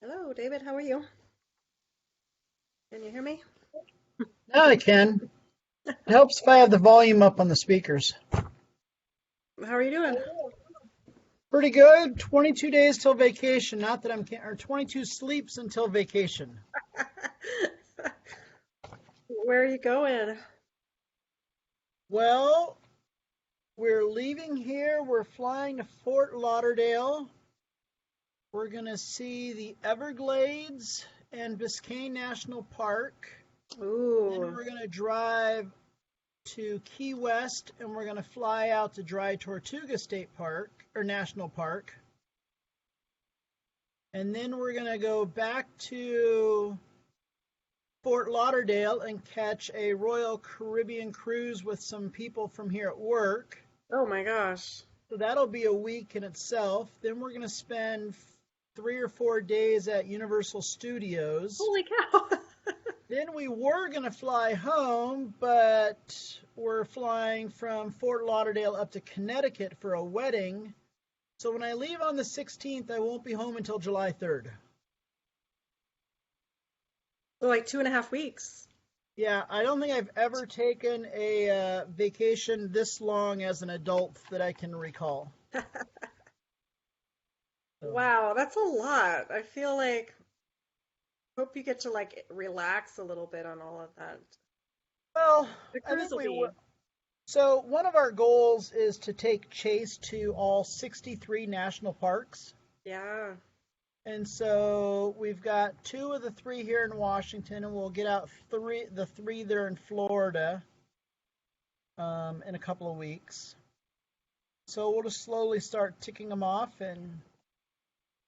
Hello, David. How are you? Can you hear me? Now I can. It helps if I have the volume up on the speakers. How are you doing? Pretty good. 22 days till vacation. Not that or 22 sleeps until vacation. Where are you going? Well, we're leaving here. We're flying to Fort Lauderdale. We're going to see the Everglades and Biscayne National Park. Then Ooh. we're going to drive to Key West and we're going to fly out to Dry Tortuga State Park or National Park. And then we're going to go back to Fort Lauderdale and catch a Royal Caribbean cruise with some people from here at work. Oh my gosh. So that'll be a week in itself. Then we're going to spend 3 or 4 days at Universal Studios. Holy cow. Then we were going to fly home, but we're flying from Fort Lauderdale up to Connecticut for a wedding. So when I leave on the 16th, I won't be home until July 3rd. So like 2.5 weeks. Yeah, I don't think I've ever taken a vacation this long as an adult that I can recall. So, Wow, that's a lot. I feel like hope you get to like relax a little bit on all of that. well, The I cruise think will we will. be. So one of our goals is to take Chase to all 63 national parks. Yeah. And so we've got two of the three here in Washington, and we'll get out the three there in Florida in a couple of weeks. So we'll just slowly start ticking them off, and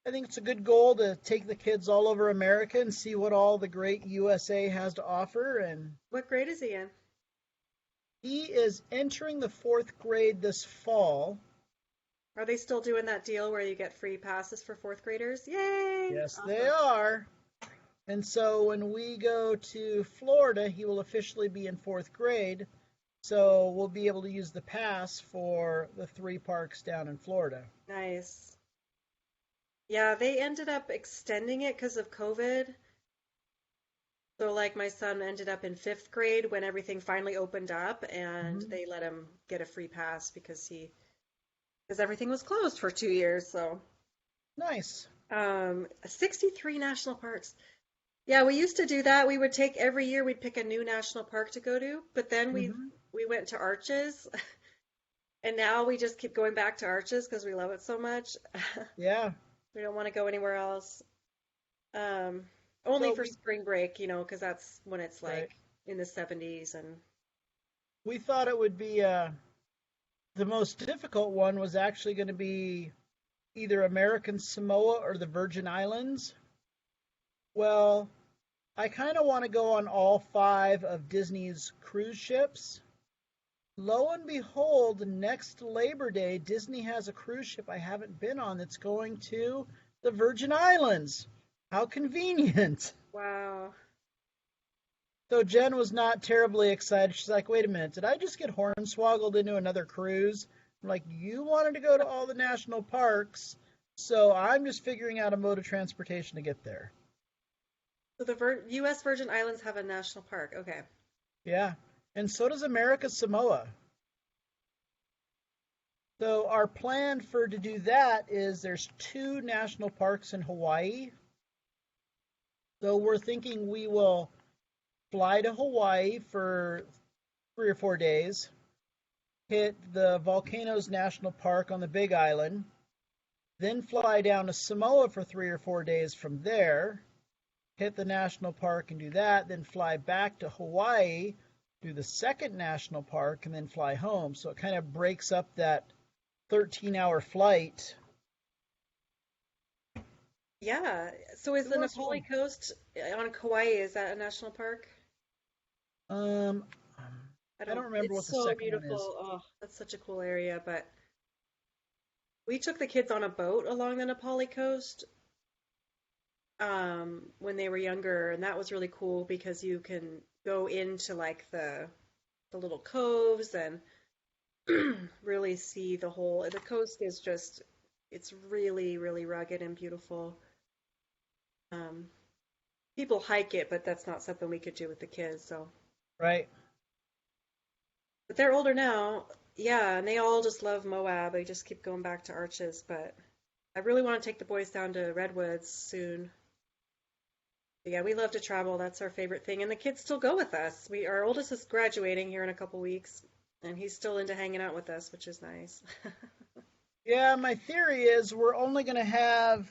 I think it's a good goal to take the kids all over America and see what all the great USA has to offer. And What grade is he in? he is entering the fourth grade this fall. Are they still doing that deal where you get free passes for fourth graders? Yay! Yes, they Awesome. are. And so when we go to Florida, he will officially be in fourth grade. So we'll be able to use the pass for the three parks down in Florida. Nice. Yeah, they ended up extending it because of COVID. So, like, my son ended up in fifth grade when everything finally opened up, and Hmm. they let him get a free pass because everything was closed for 2 years. So, Nice. 63 national parks. Yeah, we used to do that. We would take every year, we'd pick a new national park to go to, but then Hmm. we went to Arches, and now we just keep going back to Arches because we love it so much. Yeah. We don't want to go anywhere else. Um, Only So for spring break, because that's when it's right. like in the 70s and We thought it would be the most difficult one was actually going to be either American Samoa or the Virgin Islands. Well, I kind of want to go on all five of Disney's cruise ships. Lo and behold, next Labor Day, Disney has a cruise ship I haven't been on that's going to the Virgin Islands. How convenient. wow. So Jen was not terribly excited. She's like, wait a minute, did I just get hornswoggled into another cruise? I'm like, you wanted to go to all the national parks, so I'm just figuring out a mode of transportation to get there. So the U.S. Virgin Islands have a national park. Okay. Yeah. And so does America Samoa. So our plan for to do that is there's two national parks in Hawaii. So we're thinking we will fly to Hawaii for 3 or 4 days, hit the Volcanoes National Park on the Big Island, then fly down to Samoa for 3 or 4 days from there, hit the national park and do that, then fly back to Hawaii, do the second national park, and then fly home. So it kind of breaks up that 13-hour flight. Yeah. So is It the was Napali fun. Coast on Kauai, is that a national park? Um, I I don't don't, remember it's what the so second one is. beautiful. Oh, that's such a cool area. But we took the kids on a boat along the Napali Coast when they were younger, and that was really cool because you can go into like the little coves and really see the coast is just, it's really, really rugged and beautiful. Um, People hike it, but that's not something we could do with the kids. So, Right. but they're older now. Yeah, and they all just love Moab. They just keep going back to Arches, but I really want to take the boys down to Redwoods soon. But yeah, we love to travel. That's our favorite thing. And the kids still go with us. Our oldest is graduating here in a couple weeks, and he's still into hanging out with us, which is nice. Yeah, my theory is we're only going to have,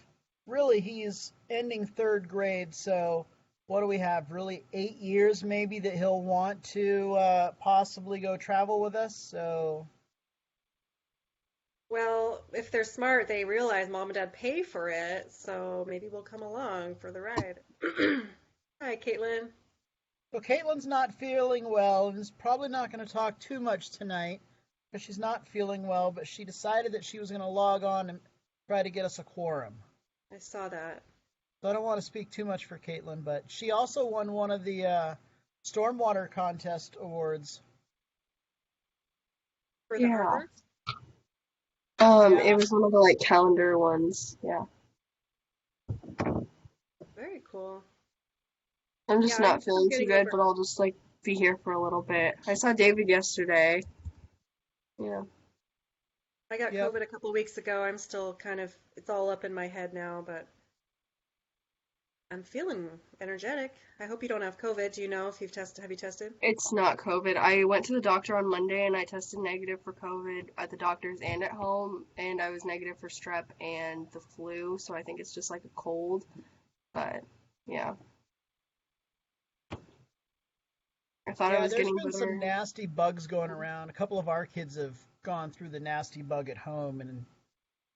really, he's ending third grade, so what do we have? Really, 8 years maybe that he'll want to possibly go travel with us. So, Well, if they're smart, they realize mom and dad pay for it, so maybe we'll come along for the ride. Hi, Caitlin. so Caitlin's not feeling well and is probably not going to talk too much tonight because she's not feeling well, but she decided that she was going to log on and try to get us a quorum. I saw that. So I don't want to speak too much for Caitlin, but she also won one of the stormwater contest awards. For the Yeah. harbor? Yeah, It was one of the like calendar ones. Yeah. Very cool. I'm Yeah, just I'm not still feeling too getting good, over. but I'll just like be here for a little bit. I saw David yesterday. Yeah. I got yep. COVID a couple weeks ago. I'm still kind of, it's all up in my head now, but I'm feeling energetic. I hope you don't have COVID. Do you know if have you tested? It's not COVID. I went to the doctor on Monday and I tested negative for COVID at the doctor's and at home, and I was negative for strep and the flu, so I think it's just like a cold. But yeah, I thought I Yeah, was there's getting been some better. nasty bugs going around. A couple of our kids have gone through the nasty bug at home, and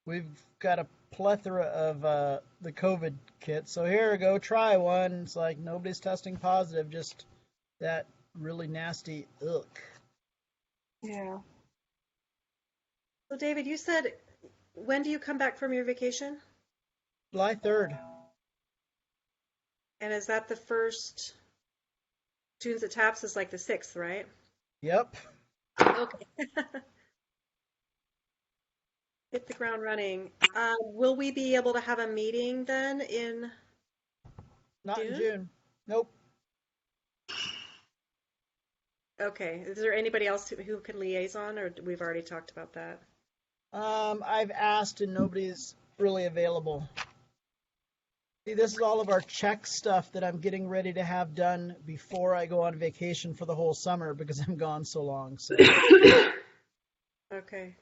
we've got a plethora of the COVID kit. So here we go, try one. It's like nobody's testing positive, just that really nasty ick. Yeah. So, David, you said, when do you come back from your vacation? July 3rd. And is that the first Tunes at Taps is like the 6th, right? Yep. Okay. Hit the ground running. Will we be able to have a meeting then in Not in June? June. Nope. Okay. Is there anybody else who can liaison, or we've already talked about that? I've asked and nobody's really available. See, this is all of our check stuff that I'm getting ready to have done before I go on vacation for the whole summer because I'm gone so long. So Okay.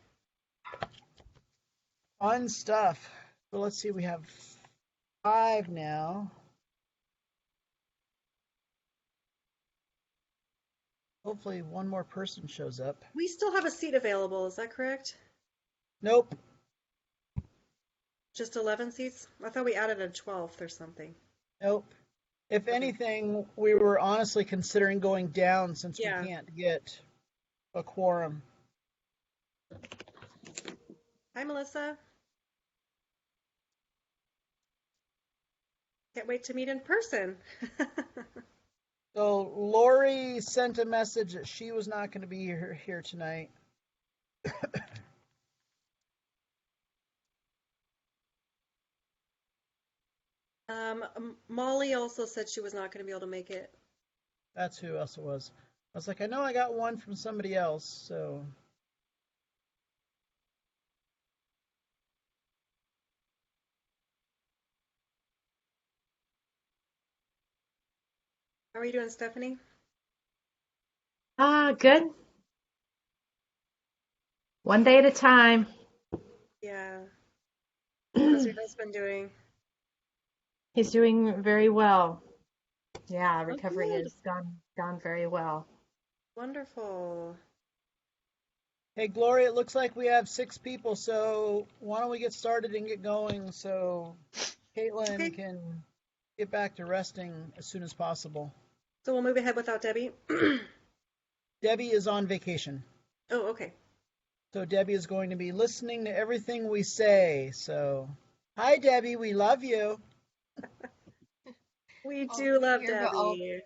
fun stuff. So let's see, we have 5 now. Hopefully one more person shows up. We still have a seat available, is that correct? Nope. Just 11 seats? I thought we added a 12th or something. Nope. If Okay. anything, we were honestly considering going down since we Yeah. can't get a quorum. Hi, Melissa. Can't wait to meet in person. So Lori sent a message that she was not going to be here tonight. Molly also said she was not going to be able to make it. That's who else it was. I was like, I know I got one from somebody else, so How are you doing, Stephanie? Good. One day at a time. Yeah. How's your husband doing? He's doing very well. Yeah, Oh, recovery good. has gone very well. Wonderful. hey, Gloria, it looks like we have 6 people, so why don't we get started and get going so Caitlin Okay. can get back to resting as soon as possible. So we'll move ahead without Debbie. Debbie is on vacation, Oh, okay. so Debbie is going to be listening to everything we say. So, hi, Debbie, we love you. We I'll do be love here, but I'll Debbie.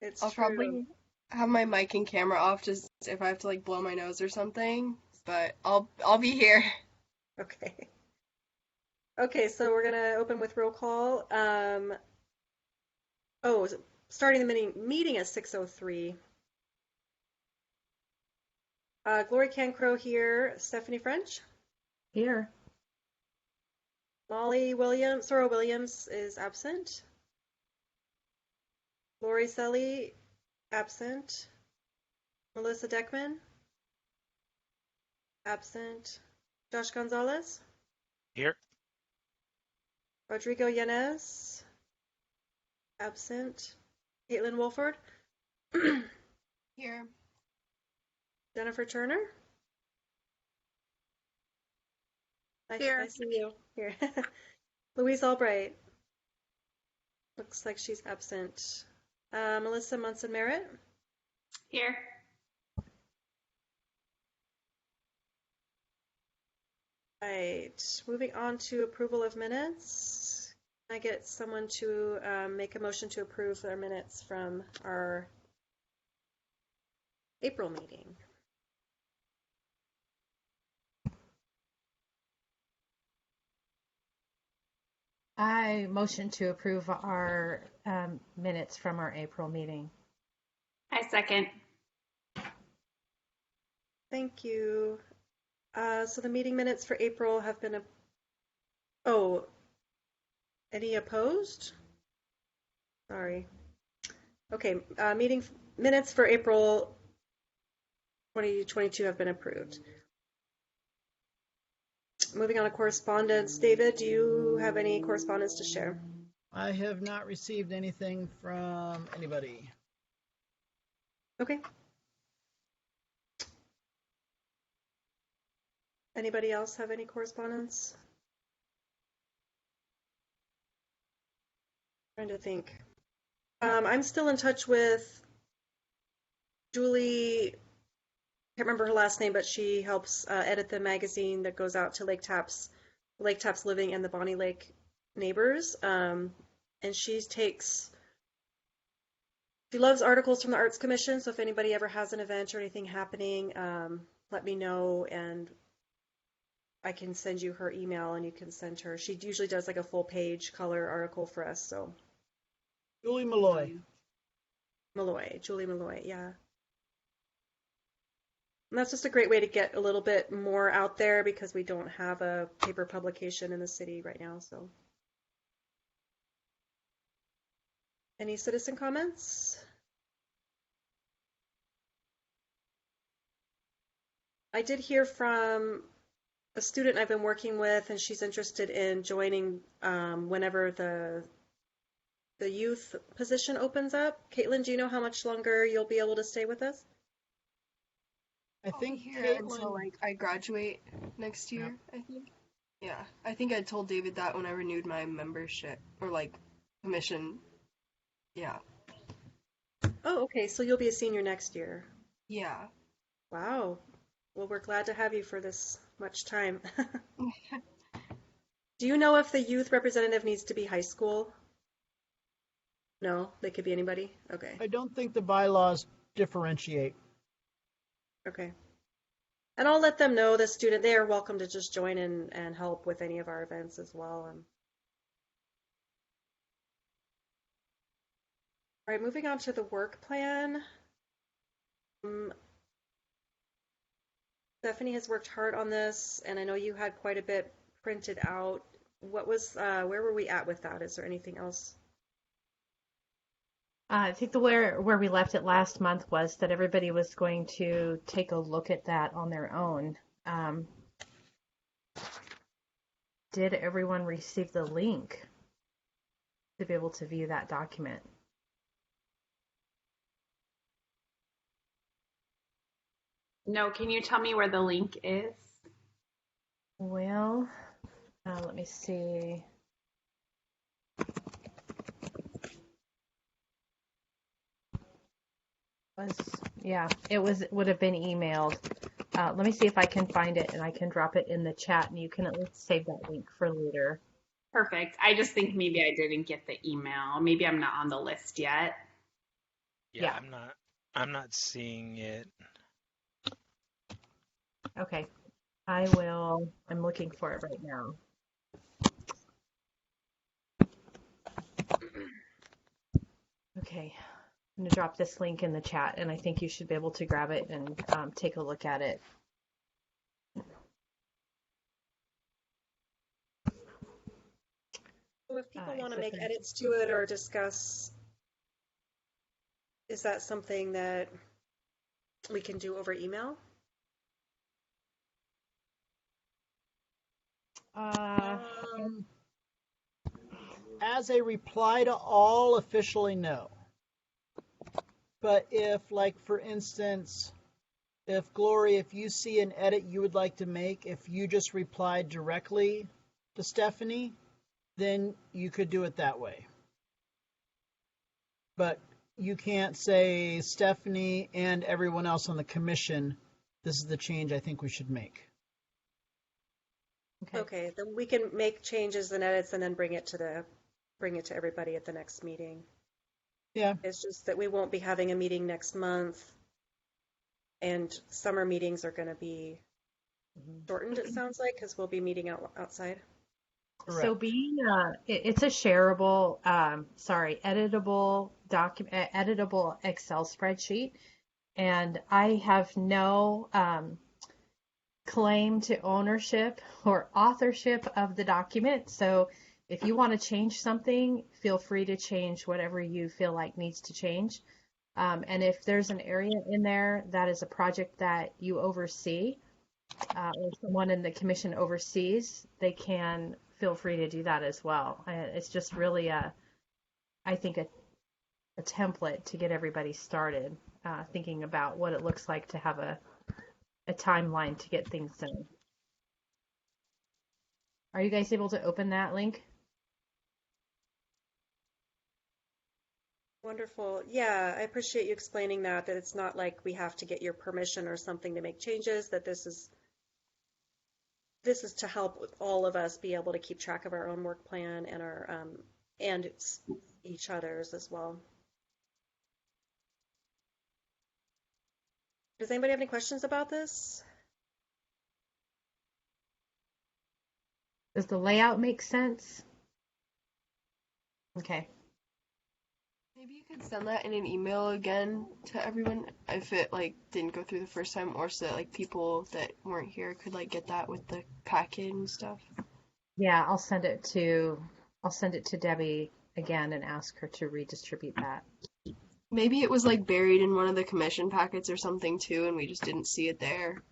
It's I'll true. probably have my mic and camera off just if I have to like blow my nose or something, but I'll be here. Okay. Okay, so we're gonna open with roll call. Oh, starting the meeting at 6:03. Glory Cancrow here. Stephanie French. Here. Molly Williams. Sora Williams is absent. Lori Selly, absent. Melissa Deckman, absent. Josh Gonzalez. Here. Rodrigo Yanez, absent. Caitlin Wolford. Here. Jennifer Turner. Here. I see you here. Louise Albright. Looks like she's absent. Melissa Munson Merritt. Here. Right. Moving on to approval of minutes. Can I get someone to make a motion to approve our minutes from our April meeting? I motion to approve our minutes from our April meeting. I second. Thank you. So the meeting minutes for April have been oh, any opposed? Sorry. Okay, meeting minutes for April 2022 have been approved. Moving on to correspondence. David, do you have any correspondence to share? I have not received anything from anybody. Okay. Anybody else have any correspondence? Trying to think. I'm still in touch with Julie. Can't remember her last name, but she helps edit the magazine that goes out to Lake Taps Living and the Bonney Lake neighbors. And she loves articles from the Arts Commission. So if anybody ever has an event or anything happening, let me know, and I can send you her email, and you can send her. She usually does like a full page color article for us. So Julie Malloy. Julie Malloy, yeah. And that's just a great way to get a little bit more out there because we don't have a paper publication in the city right now. So, any citizen comments? I did hear from a student I've been working with, and she's interested in joining whenever the youth position opens up. Caitlin, do you know how much longer you'll be able to stay with us? I I'll be think here Caitlin. until like I graduate next year, I think. Yeah, I think I told David that when I renewed my membership or like commission. Yeah. Oh, okay. So you'll be a senior next year. Yeah. Wow. Well, we're glad to have you for this much time. Do you know if the youth representative needs to be high school? No, they could be anybody? Okay. I don't think the bylaws differentiate. Okay. And I'll let them know, the student, they are welcome to just join in and help with any of our events as well. All right, moving on to the work plan. Stephanie has worked hard on this, and I know you had quite a bit printed out. Where were we at with that? Is there anything else? I think where we left it last month was that everybody was going to take a look at that on their own. Did everyone receive the link to be able to view that document? No, can you tell me where the link is? Well, let me see. It would have been emailed. Let me see if I can find it and I can drop it in the chat and you can at least save that link for later. Perfect. I just think maybe I didn't get the email. Maybe I'm not on the list yet. Yeah, Yeah. I'm not. I'm not seeing it. Okay, I'm looking for it right now. Okay, I'm gonna drop this link in the chat, and I think you should be able to grab it and take a look at it. So if people want It's to make open. edits to it or discuss, is that something that we can do over email? Um, as a reply to all, officially no. But if, like, for instance, if Glory, if you see an edit you would like to make, if you just replied directly to Stephanie, then you could do it that way. But you can't say, Stephanie and everyone else on the commission, this is the change I think we should make. Okay. Okay, then we can make changes and edits and then bring it to everybody at the next meeting. Yeah. It's just that we won't be having a meeting next month, and summer meetings are going to be shortened, it sounds like, because we'll be meeting outside. Correct. So being it's a shareable, editable document, editable Excel spreadsheet, and I have no claim to ownership or authorship of the document. So if you want to change something, feel free to change whatever you feel like needs to change. And if there's an area in there that is a project that you oversee, or someone in the commission oversees, they can feel free to do that as well. It's just really I think a template to get everybody started thinking about what it looks like to have a timeline to get things done. Are you guys able to open that link? Wonderful. Yeah, I appreciate you explaining that it's not like we have to get your permission or something to make changes, that this is to help with all of us be able to keep track of our own work plan and our and each other's as well. Does anybody have any questions about this? Does the layout make sense? Okay. Maybe you could send that in an email again to everyone if it like didn't go through the first time, or so that like people that weren't here could like get that with the packet and stuff. Yeah, I'll send it to Debbie again and ask her to redistribute that. Maybe it was like buried in one of the commission packets or something too, and we just didn't see it there.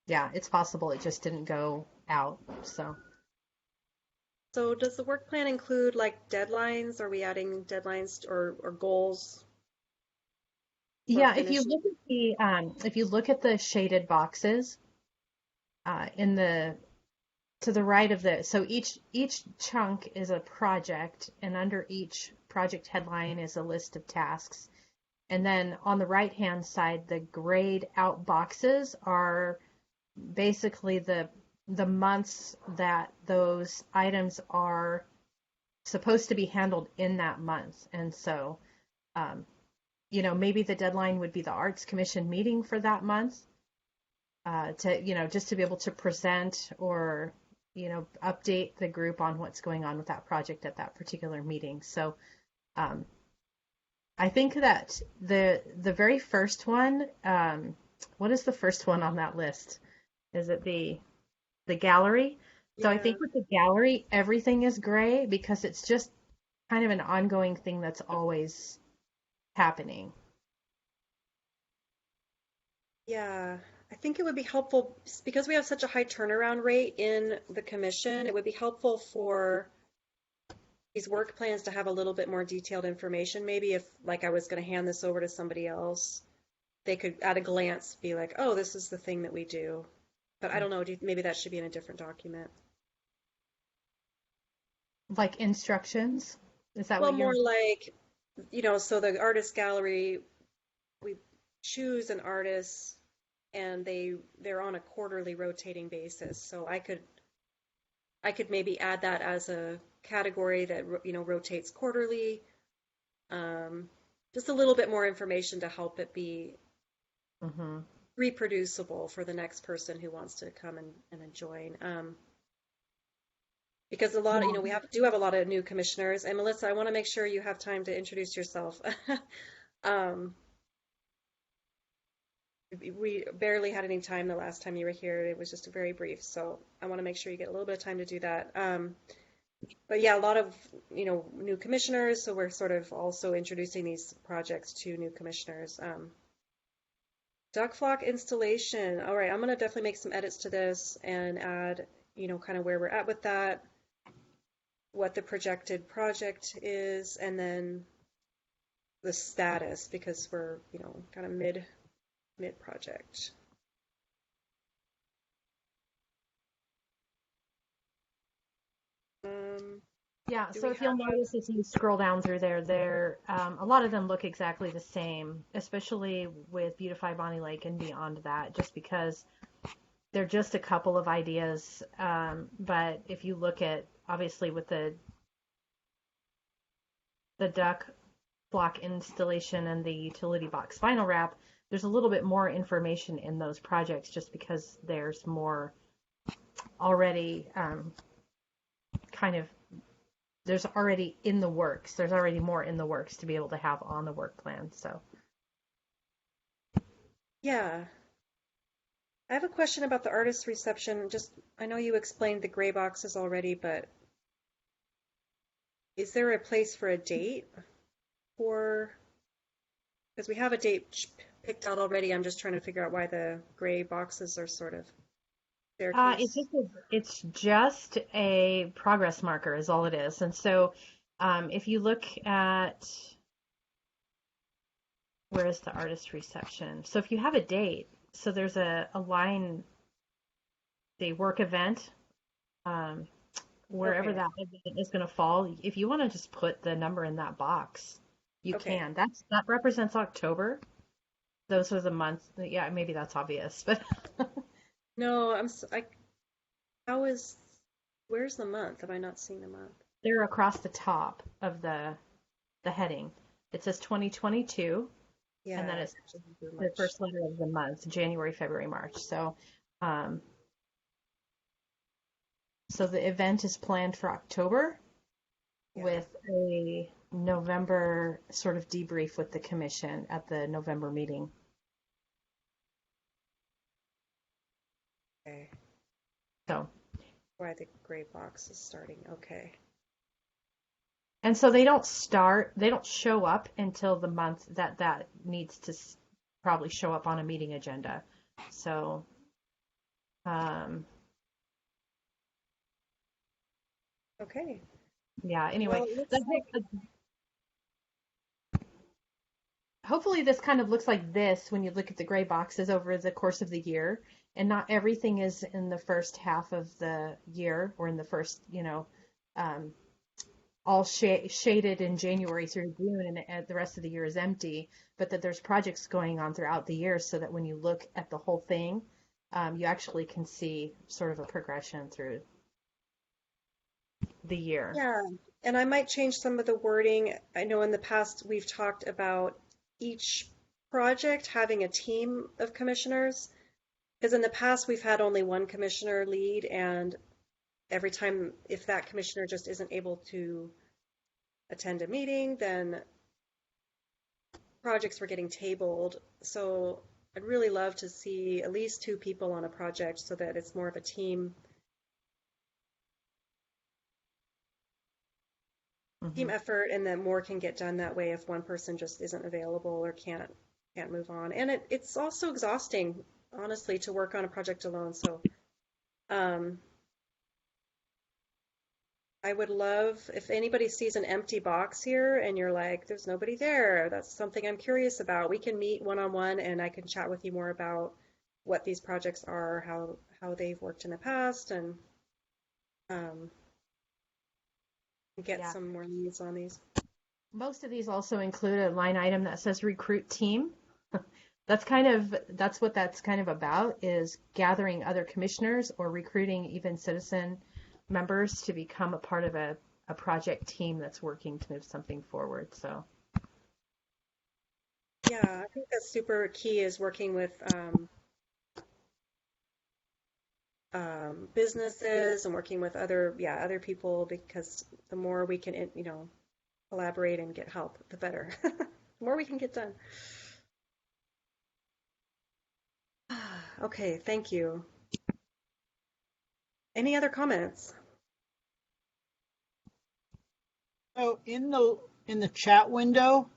Yeah, it's possible it just didn't go out. So does the work plan include like deadlines? Are we adding deadlines or goals for Yeah, finishing? if you look at the shaded boxes in the to the right of so each chunk is a project, and under each project headline is a list of tasks. And then on the right hand side, the grayed out boxes are basically the months that those items are supposed to be handled in that month. And so maybe the deadline would be the Arts Commission meeting for that month, just to be able to present or, update the group on what's going on with that project at that particular meeting. So I think that the very first one, what is the first one on that list? Is it the gallery? So I Yeah. think with the gallery, everything is gray because it's just kind of an ongoing thing that's always happening. Yeah, I think it would be helpful because we have such a high turnaround rate in the commission. It would be helpful for these work plans to have a little bit more detailed information. Maybe if, like, I was going to hand this over to somebody else, they could at a glance be like, oh, this is the thing that we do. But I don't know, maybe that should be in a different document. Like instructions? Is that Well, what more you're? like, so the artist gallery, we choose an artist and they're on a quarterly rotating basis. So I could I could maybe add that as a category that, rotates quarterly. Um, just a little bit more information to help it be Mm-hmm. reproducible for the next person who wants to come and join. Because a lot, Yeah. we do have a lot of new commissioners. And Melissa, I want to make sure you have time to introduce yourself. Um, we barely had any time the last time you were here. It was just very brief, so I want to make sure you get a little bit of time to do that. But yeah, a lot of, new commissioners, so we're sort of also introducing these projects to new commissioners. Duck flock installation. All right, I'm gonna definitely make some edits to this and add, kind of where we're at with that, what the projected project is, and then the status because we're, kind of mid project. Um, Yeah, do so we if you'll have? notice as you scroll down through there, a lot of them look exactly the same, especially with Beautify Bonnie Lake and beyond that, just because they're just a couple of ideas. But if you look at, obviously, with the duck block installation and the utility box vinyl wrap, there's a little bit more information in those projects just because there's more already kind of there's already in the works. There's already more in the works to be able to have on the work plan. So Yeah, I have a question about the artist reception. Just, I know you explained the gray boxes already, but is there a place for a date for, because we have a date picked out already. I'm just trying to figure out why the gray boxes are sort of it's staircase. just it's just a progress marker is all it is. And so if you look at where is the artist reception? So if you have a date, so there's a line, the work event, um, wherever Okay, that event is going to fall. If you want to just put the number in that box, you okay. can. That represents October. Those are the months. Yeah, maybe that's obvious, but No, how is, where's the month? Have I not seen the month? they're across the top of the heading. It says 2022, and then Yeah, it's actually not very the much. first letter of the month, January, February, March. Um, so the event is planned for October Yeah, with a November sort of debrief with the commission at the November meeting. okay. So, Why the gray box is starting. Okay. and so they don't show up until the month that needs to probably show up on a meeting agenda. So, um, Okay. yeah, Well, anyway, it looks like, hopefully this kind of looks like this when you look at the gray boxes over the course of the year. And not everything is in the first half of the year or in the first, um, all shaded in January through June, and the rest of the year is empty, but that there's projects going on throughout the year so that when you look at the whole thing, you actually can see sort of a progression through the year. yeah. And I might change some of the wording. I know in the past we've talked about each project having a team of commissioners, because in the past we've had only one commissioner lead, and every time if that commissioner just isn't able to attend a meeting, then projects were getting tabled. So I'd really love to see at least two people on a project so that it's more of a team Hmm. effort and that more can get done that way if one person just isn't available or can't move on. And it's also exhausting, honestly, to work on a project alone. So um, I would love if anybody sees an empty box here and you're like, there's nobody there. That's something I'm curious about. We can meet one on one and I can chat with you more about what these projects are, how they've worked in the past, and um, get Yeah. some more leads on these. Most of these also include a line item that says recruit team. That's what that's kind of about, is gathering other commissioners or recruiting even citizen members to become a part of a project team that's working to move something forward. So Yeah, I think that's super key is working with businesses and working with other people because the more we can, collaborate and get help, the better. The more we can get done. Okay, thank you. Any other comments? Oh, in the chat window,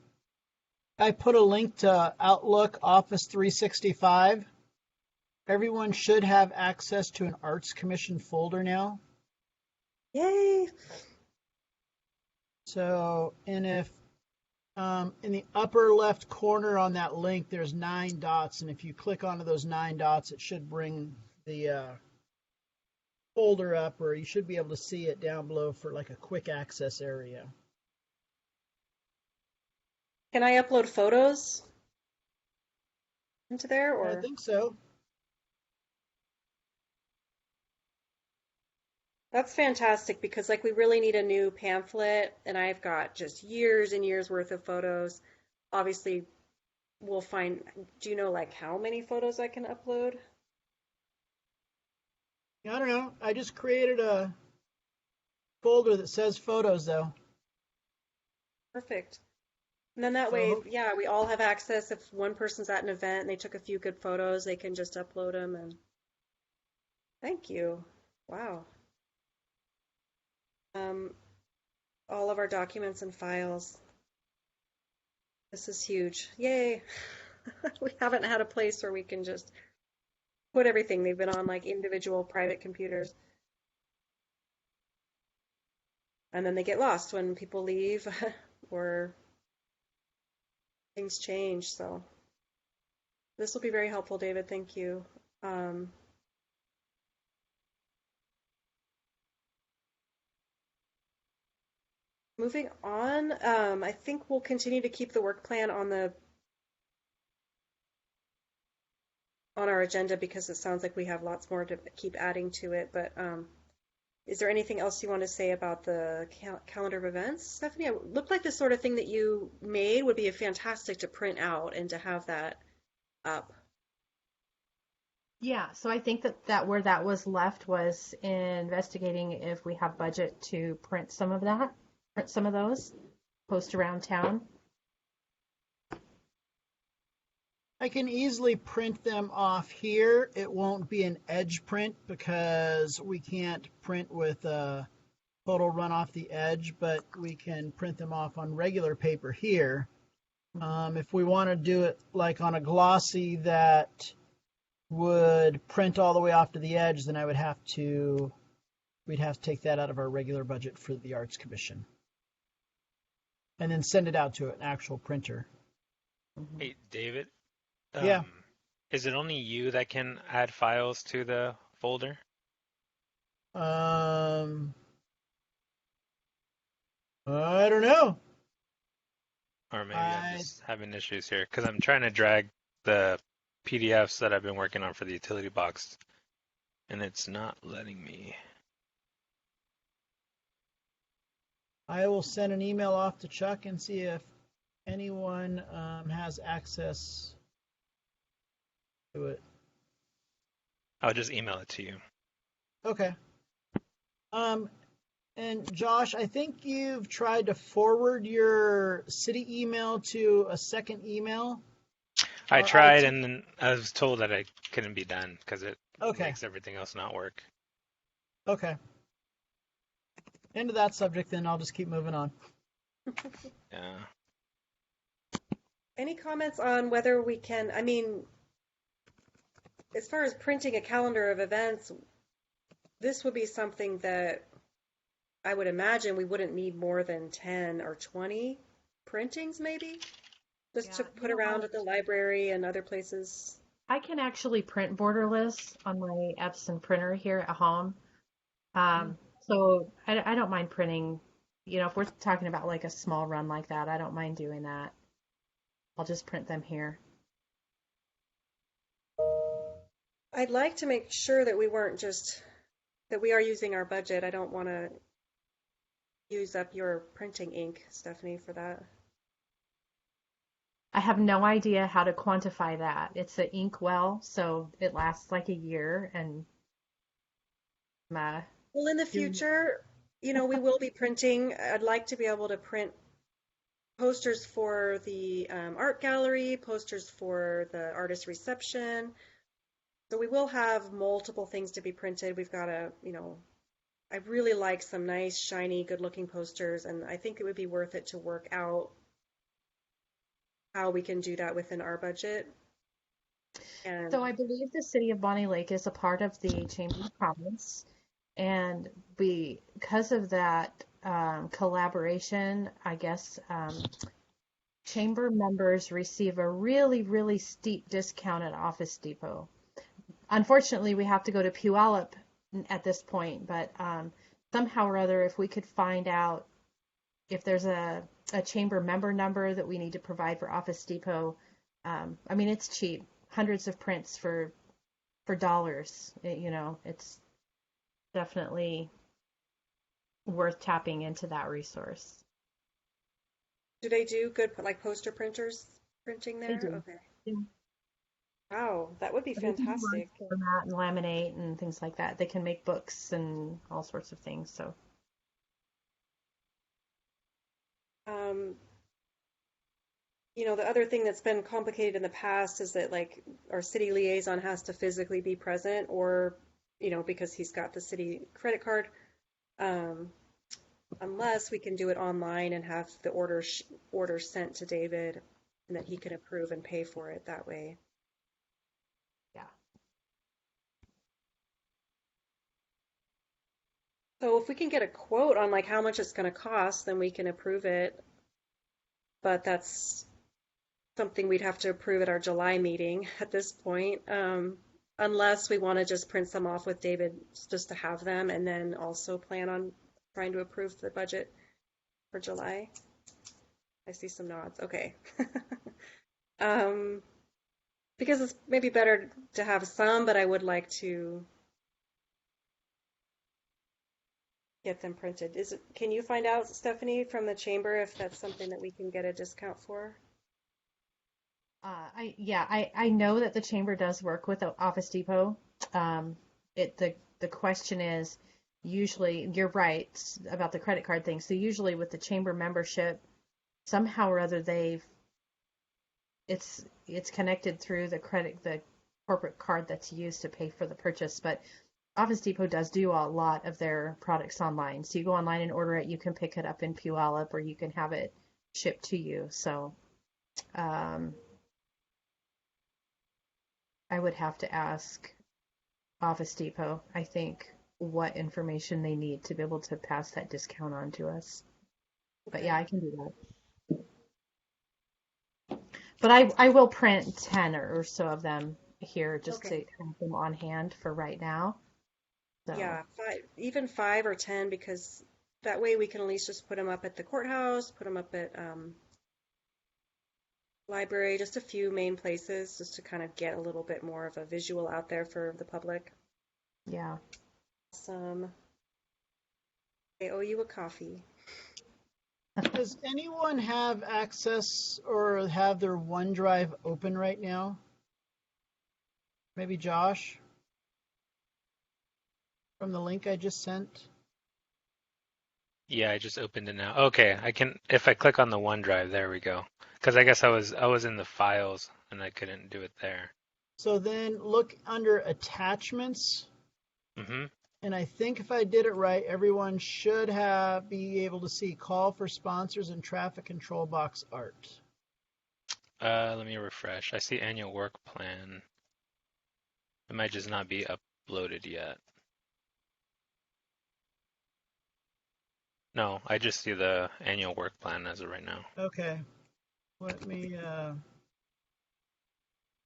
I put a link to Outlook Office 365. Everyone should have access to an Arts Commission folder now. Yay! So, and if in the upper left corner on that link, there's 9 dots, and if you click onto those 9 dots, it should bring the folder up, or you should be able to see it down below for like a quick access area. Can I upload photos into there I or? think so. That's fantastic because like we really need a new pamphlet and I've got just years and years worth of photos. Obviously, we'll find, do you know like how many photos I can upload? I don't know. I just created a folder that says photos, though. Perfect. And then that way, So yeah, we all have access. If one person's at an event and they took a few good photos, they can just upload them and thank you. Wow. Um, all of our documents and files. This is huge. Yay. We haven't had a place where we can just put everything. They've been on like individual private computers. And then they get lost when people leave or things change. So this will be very helpful, David. Thank you. Um, Moving on, I think we'll continue to keep the work plan on our agenda because it sounds like we have lots more to keep adding to it. But is there anything else you want to say about the calendar of events, Stephanie? It looked like the sort of thing that you made would be fantastic to print out and to have that up. yeah, so I think that where that was left was investigating if we have budget to print some of those, post around town. I can easily print them off here. It won't be an edge print because we can't print with a photo run off the edge, but we can print them off on regular paper here. If we want to do it like on a glossy that would print all the way off to the edge, then we'd have to take that out of our regular budget for the Arts Commission. And then send it out to an actual printer. Hey, David, Yeah. is it only you that can add files to the folder? I don't know. Or maybe I'm just having issues here because I'm trying to drag the PDFs that I've been working on for the utility box, and it's not letting me. I will send an email off to Chuck and see if anyone has access to it. I'll just email it to you. Okay. And Josh, I think you've tried to forward your city email to a second email. I Or tried, IT. and then I was told that it couldn't be done because it Okay. makes everything else not work. Okay. End of that subject, then I'll just keep moving on. Yeah. Any comments on whether we can, I mean, as far as printing a calendar of events, this would be something that I would imagine we wouldn't need more than 10 or 20 printings, maybe, just to Yeah, put around at the library and other places. I can actually print borderless on my Epson printer here at home. So I don't mind printing, if we're talking about like a small run like that, I don't mind doing that. I'll just print them here. I'd like to make sure that we weren't just that we are using our budget. I don't want to use up your printing ink, Stephanie, for that. I have no idea how to quantify that. It's an ink well, so it lasts like a year, and uh, Well, in the do future, we will be printing. I'd like to be able to print posters for the art gallery, posters for the artist reception. So we will have multiple things to be printed. We've got I really like some nice, shiny, good-looking posters, and I think it would be worth it to work out how we can do that within our budget. And so I believe the city of Bonney Lake is a part of the Chamber of Commerce, and because of that collaboration, I guess chamber members receive a really, really steep discount at Office Depot. Unfortunately, we have to go to Puyallup at this point, but somehow or other, if we could find out if there's a chamber member number that we need to provide for Office Depot, I mean, it's cheap, hundreds of prints for dollars. It's definitely worth tapping into that resource. do they do good, like poster printers printing They there? do. Okay. Yeah. Wow, that would be They can do large fantastic. format and laminate and things like that. They can make books and all sorts of things. So Um, the other thing that's been complicated in the past is that like our city liaison has to physically be present or, because he's got the city credit card, um, unless we can do it online and have the order sent to David and that he can approve and pay for it that way. yeah. So if we can get a quote on like how much it's going to cost, then we can approve it. But that's something we'd have to approve at our July meeting at this point, unless we want to just print some off with David just to have them and then also plan on trying to approve the budget for July. I see some nods. Okay. um, because it's maybe better to have some, but I would like to get them printed. Can you find out, Stephanie, from the chamber if that's something that we can get a discount for? I know that the chamber does work with Office Depot. The question is usually you're right about the credit card thing. So usually with the chamber membership, somehow or other it's connected through the corporate card that's used to pay for the purchase. But Office Depot does do a lot of their products online. So you go online and order it. You can pick it up in Puyallup or you can have it shipped to you. So I would have to ask Office Depot, I think, what information they need to be able to pass that discount on to us. But yeah, Okay. I can do that. But I will print 10 or so of them here just to Okay. have them on hand for right now. So, Yeah, even 5 or 10, because that way we can at least just put them up at the courthouse, put them up at library, just a few main places, just to kind of get a little bit more of a visual out there for the public. yeah. Some, they owe you a coffee. Does anyone have access or have their OneDrive open right now? Maybe Josh from the link I just sent? Yeah, I just opened it now. Okay, I can if I click on the OneDrive, there we go. Because I guess I was in the files and I couldn't do it there. So then look under attachments. Mm-hmm. And I think if I did it right, everyone should be able to see call for sponsors and traffic control box art. Let me refresh. I see annual work plan. It might just not be uploaded yet. No, I just see the annual work plan as of right now. Okay. Let me,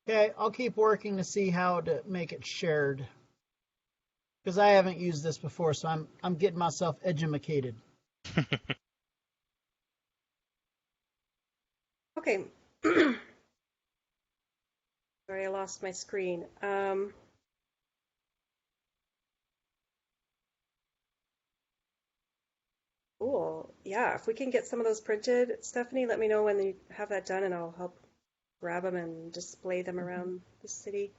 okay, I'll keep working to see how to make it shared. Because I haven't used this before, so I'm getting myself edumacated. Okay. Sorry, I lost my screen. yeah, if we can get some of those printed, Stephanie, let me know when you have that done and I'll help grab them and display them around the city.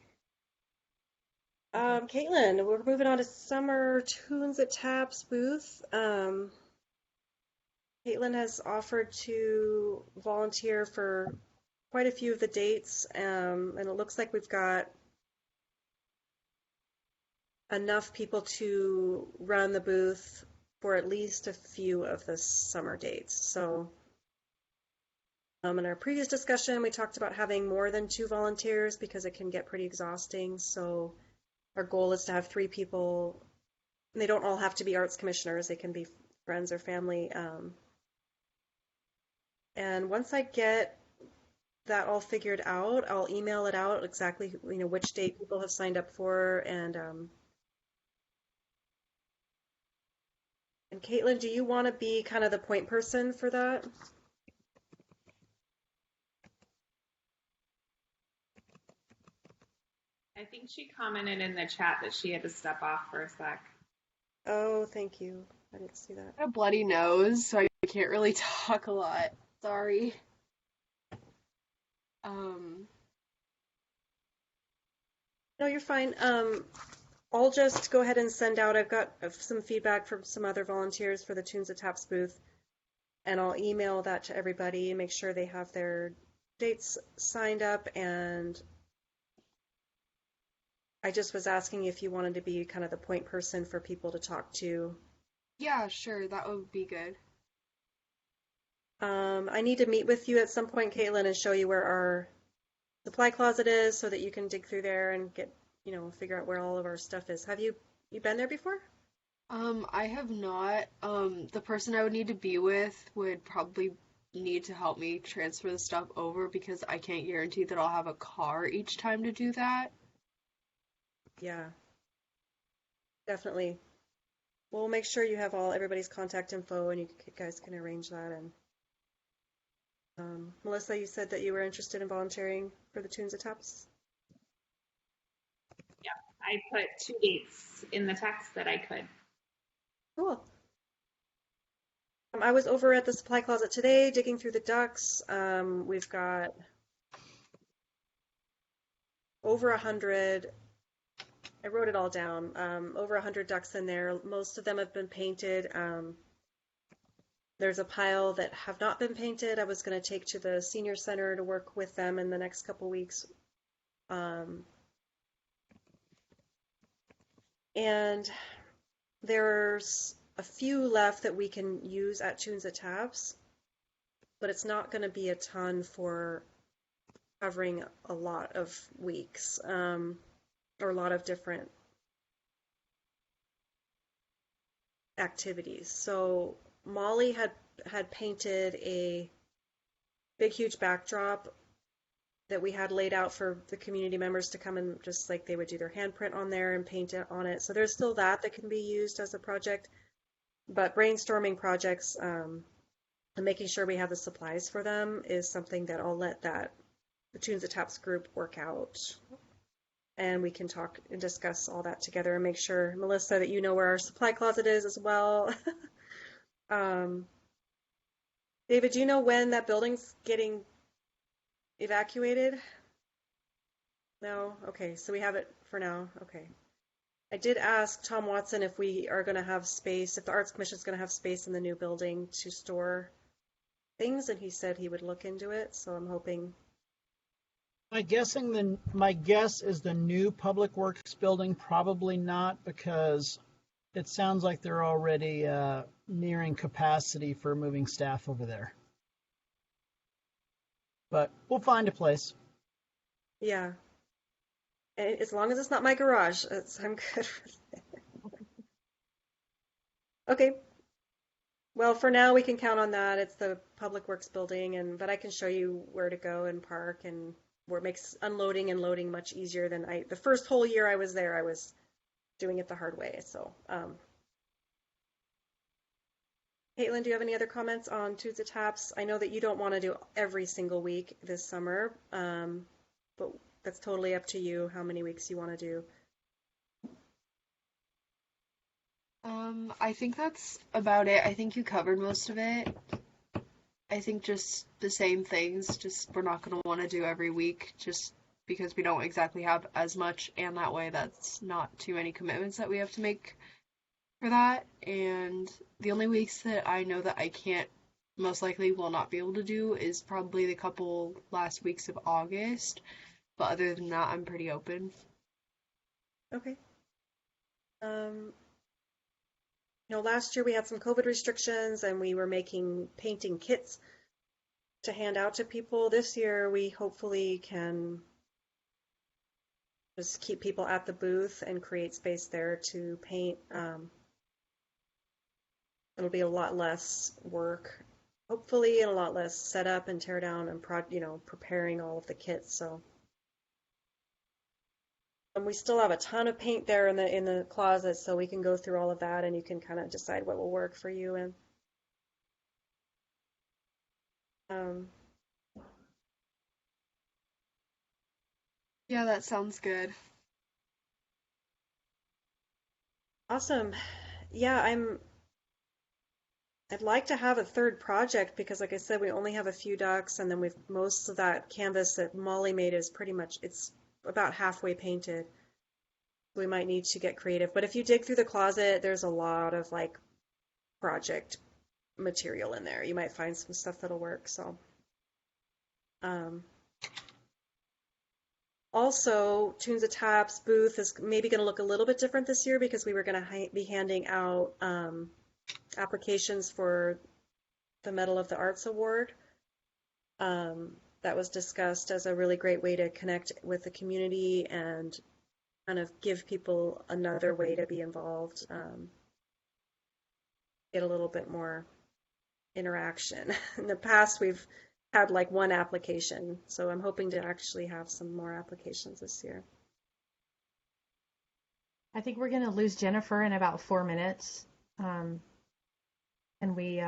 Caitlin, we're moving on to Summer Tunes at Taps booth. Caitlin has offered to volunteer for quite a few of the dates, and it looks like we've got enough people to run the booth for at least a few of the summer dates. So, in our previous discussion, we talked about having more than 2 volunteers because it can get pretty exhausting. So, our goal is to have 3 people. And they don't all have to be arts commissioners, they can be friends or family. And once I get that all figured out, I'll email it out exactly, which date people have signed up for. And Caitlin, do you want to be kind of the point person for that? I think she commented in the chat that she had to step off for a sec. Oh, thank you. I didn't see that. I have a bloody nose, so I can't really talk a lot. Sorry. No, you're fine. I'll just go ahead and send out. I've got some feedback from some other volunteers for the Tunes at Taps booth, and I'll email that to everybody and make sure they have their dates signed up. And I just was asking if you wanted to be kind of the point person for people to talk to. Yeah, sure, that would be good. I need to meet with you at some point, Caitlin, and show you where our supply closet is so that you can dig through there and get, figure out where all of our stuff is. Have you been there before? I have not. The person I would need to be with would probably need to help me transfer the stuff over because I can't guarantee that I'll have a car each time to do that. Yeah, definitely. We'll make sure you have everybody's contact info and you guys can arrange that. And Melissa, you said that you were interested in volunteering for the Tunes at Taps. Yeah, I put 2 dates in the text that I could. Cool. I was over at the supply closet today digging through the ducks. We've got over 100. I wrote it all down. Over 100 ducks in there. Most of them have been painted. There's a pile that have not been painted. I was going to take to the senior center to work with them in the next couple weeks. And there's a few left that we can use at Tunes at Taps, but it's not going to be a ton for covering a lot of weeks, or a lot of different activities. So Molly had painted a big, huge backdrop that we had laid out for the community members to come and just like they would do their handprint on there and paint it on it. So there's still that can be used as a project. But brainstorming projects and making sure we have the supplies for them is something that I'll let the Tunes at Taps group work out. And we can talk and discuss all that together and make sure, Melissa, that you know where our supply closet is as well. David, do you know when that building's getting evacuated? No? Okay, so we have it for now. Okay. I did ask Tom Watson if we are going to have space, if the Arts Commission is going to have space in the new building to store things, and he said he would look into it, so I'm hoping. My guess is the new Public Works building, probably not, because it sounds like they're already nearing capacity for moving staff over there. But we'll find a place. Yeah. And as long as it's not my garage, I'm good with it. Okay. Well, for now we can count on that. It's the Public Works building, but I can show you where to go and park, and where it makes unloading and loading much easier than the first whole year I was there, I was doing it the hard way. So, Caitlin, do you have any other comments on Tunes at Taps? I know that you don't want to do every single week this summer, but that's totally up to you how many weeks you want to do. I think that's about it. I think you covered most of it. I think just the same things, just we're not going to want to do every week just because we don't exactly have as much, and that way that's not too many commitments that we have to make for that. And the only weeks that I know that I can't, most likely will not be able to do, is probably the couple last weeks of August. But other than that, I'm pretty open. Okay. Um, last year we had some COVID restrictions and we were making painting kits to hand out to people. This year we hopefully can just keep people at the booth and create space there to paint. It'll be a lot less work, hopefully, and a lot less setup and tear down and preparing all of the kits. So, and we still have a ton of paint there in the closet, so we can go through all of that, and you can kind of decide what will work for you. And um, Yeah, that sounds good. awesome, yeah, I'd like to have a third project because, like I said, we only have a few ducks, and then we've most of that canvas that Molly made is pretty much it's about halfway painted. We might need to get creative. But if you dig through the closet, there's a lot of like project material in there. You might find some stuff that'll work. So, um, also, Tunes of Taps booth is maybe going to look a little bit different this year because we were going to be handing out applications for the Medal of the Arts Award. That was discussed as a really great way to connect with the community and kind of give people another way to be involved, get a little bit more interaction. In the past, we've had like one application, so I'm hoping to actually have some more applications this year. I think we're going to lose Jennifer in about 4 minutes. And we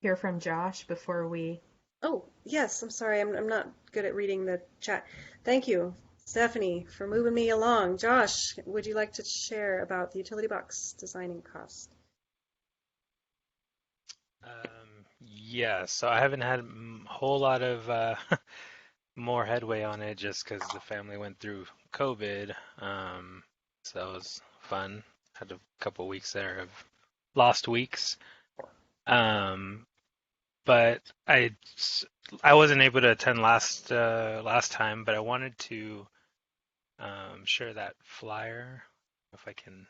hear from Josh before we. Oh, yes, I'm sorry. I'm not good at reading the chat. Thank you, Stephanie, for moving me along. Josh, would you like to share about the utility box designing cost? Yeah, so I haven't had a whole lot of more headway on it just because the family went through COVID. So that was fun. Had a couple weeks there of lost weeks. Um, but I wasn't able to attend last time, but I wanted to share that flyer if I can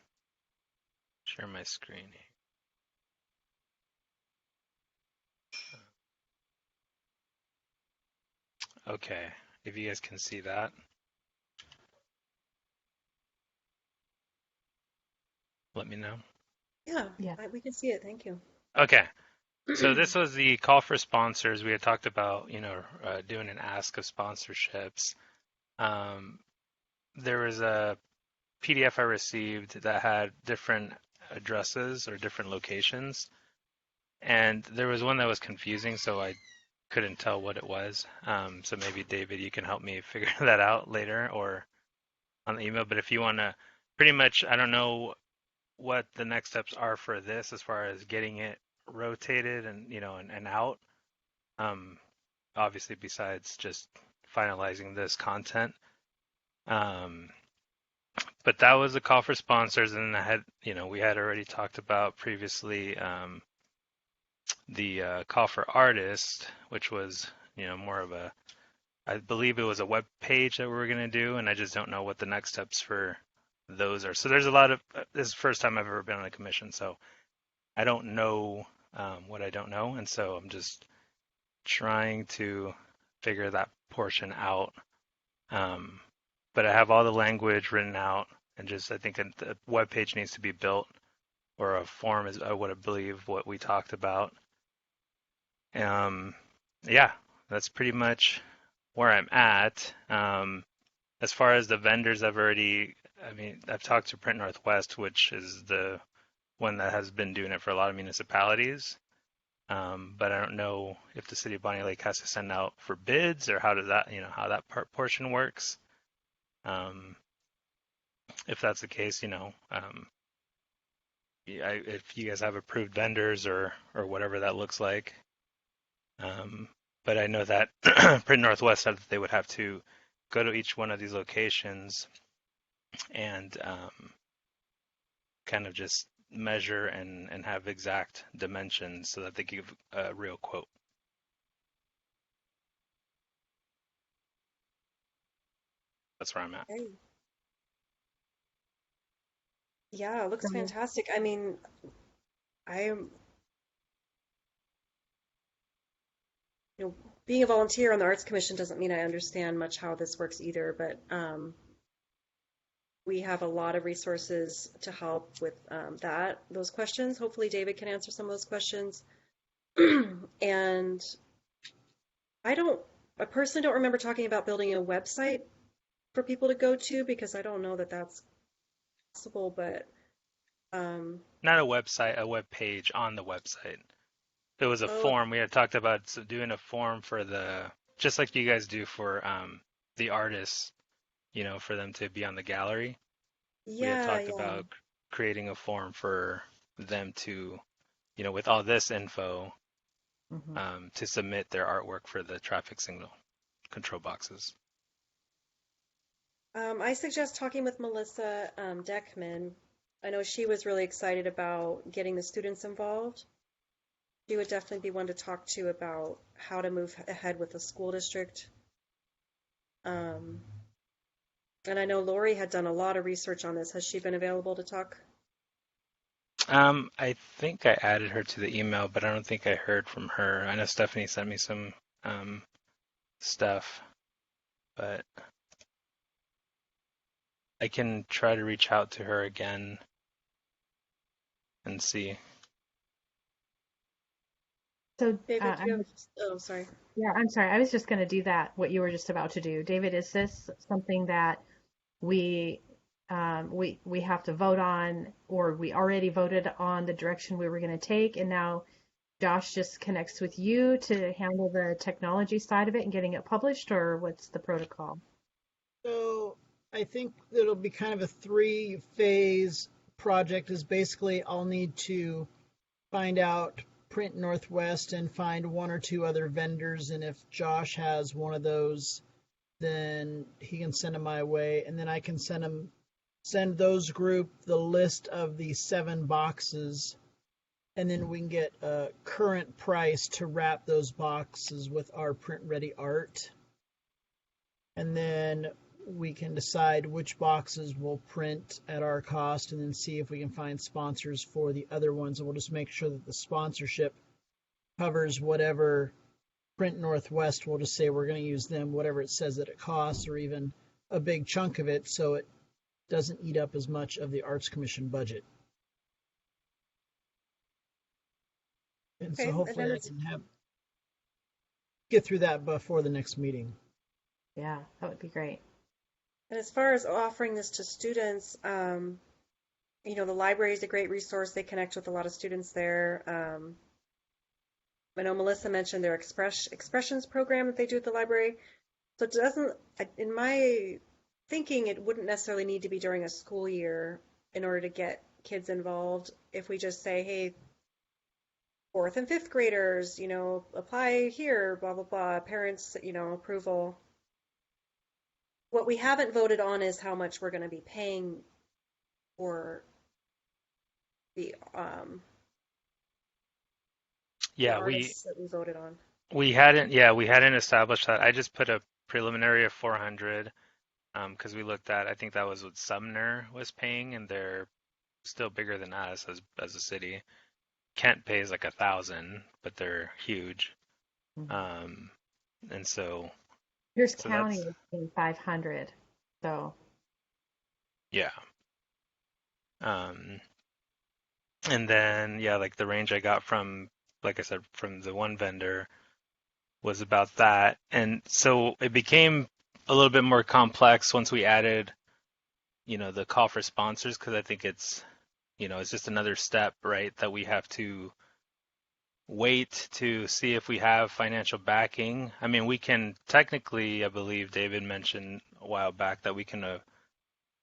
share my screen. Okay, if you guys can see that, let me know. Yeah, Yeah. we can see it. Thank you. Okay, so this was the call for sponsors. We had talked about, doing an ask of sponsorships. Um, there was a PDF I received that had different addresses or different locations, and there was one that was confusing, so I couldn't tell what it was. So maybe David, you can help me figure that out later or on the email. But if you want to, pretty much, I don't know what the next steps are for this as far as getting it rotated and and out. Um, Obviously, besides just finalizing this content. Um, but that was a call for sponsors, and I had, we had already talked about previously the call for artists, which was, more of a, I believe it was a web page that we were going to do, and I just don't know what the next steps for those are. So there's a lot of, this is the first time I've ever been on a commission, so I don't know what I don't know, and so I'm just trying to figure that portion out. But I have all the language written out, and just I think the web page needs to be built, or a form is I would believe what we talked about. Yeah, that's pretty much where I'm at. As far as the vendors, I've talked to Print Northwest, which is the one that has been doing it for a lot of municipalities. But I don't know if the city of Bonnie Lake has to send out for bids or how does that, how that portion works. If that's the case, if you guys have approved vendors or whatever that looks like. But I know that Print Northwest said that they would have to go to each one of these locations and kind of just measure and have exact dimensions so that they give a real quote. That's where I'm at. Okay. Yeah, it looks So, fantastic. I mean, I am, you know, being a volunteer on the Arts Commission doesn't mean I understand much how this works either, but we have a lot of resources to help with those questions. Hopefully, David can answer some of those questions. And I don't, I personally don't remember talking about building a website for people to go to because I don't know that that's possible, but um, Not a website, a web page on the website. It was a oh, form. We had talked about doing a form for just like you guys do for the artists, for them to be on the gallery. We had yeah, talked yeah. about creating a form for them to, with all this info, mhm. to submit their artwork for the traffic signal control boxes. I suggest talking with Melissa Deckman. I know she was really excited about getting the students involved. She would definitely be one to talk to about how to move ahead with the school district. Um, and I know Lori had done a lot of research on this. Has she been available to talk? I think I added her to the email, but I don't think I heard from her. I know Stephanie sent me some stuff, but I can try to reach out to her again and see. So, David, do you have? Oh, sorry. yeah, I'm sorry. I was just going to do that, what you were just about to do. David, is this something that we we have to vote on, or we already voted on the direction we were going to take, and now Josh just connects with you to handle the technology side of it and getting it published, or what's the protocol? So I think it'll be kind of a three-phase project. Is basically I'll need to find out Print Northwest and find one or two other vendors, and if Josh has one of those, then he can send them my way, and then I can send those group the list of the 7 boxes, and then we can get a current price to wrap those boxes with our print ready art, and then we can decide which boxes we'll print at our cost, and then see if we can find sponsors for the other ones, and we'll just make sure that the sponsorship covers whatever Print Northwest. We'll just say we're going to use them, whatever it says that it costs, or even a big chunk of it, so it doesn't eat up as much of the Arts Commission budget. And so Okay, and hopefully then I can get through that before the next meeting. Yeah, that would be great. as far as offering this to students, the library is a great resource. They connect with a lot of students there. I know Melissa mentioned their expressions program that they do at the library. So it doesn't, in my thinking, it wouldn't necessarily need to be during a school year in order to get kids involved. If we just say, hey, fourth and fifth graders, apply here, blah, blah, blah, parents, approval. What we haven't voted on is how much we're going to be paying for the Yeah, artists that we voted on. we hadn't established that. I just put a preliminary of 400 because we looked at, I think that was what Sumner was paying, and they're still bigger than us as a city. Kent pays like 1,000, but they're huge. Mhm. Um, and so Pierce so County that's is paying 500, so yeah. Um, and then yeah, like the range I got from, like I said, from the one vendor was about that. And so it became a little bit more complex once we added, the call for sponsors, because I think it's just another step, right, that we have to wait to see if we have financial backing. I mean, we can technically, I believe David mentioned a while back that we can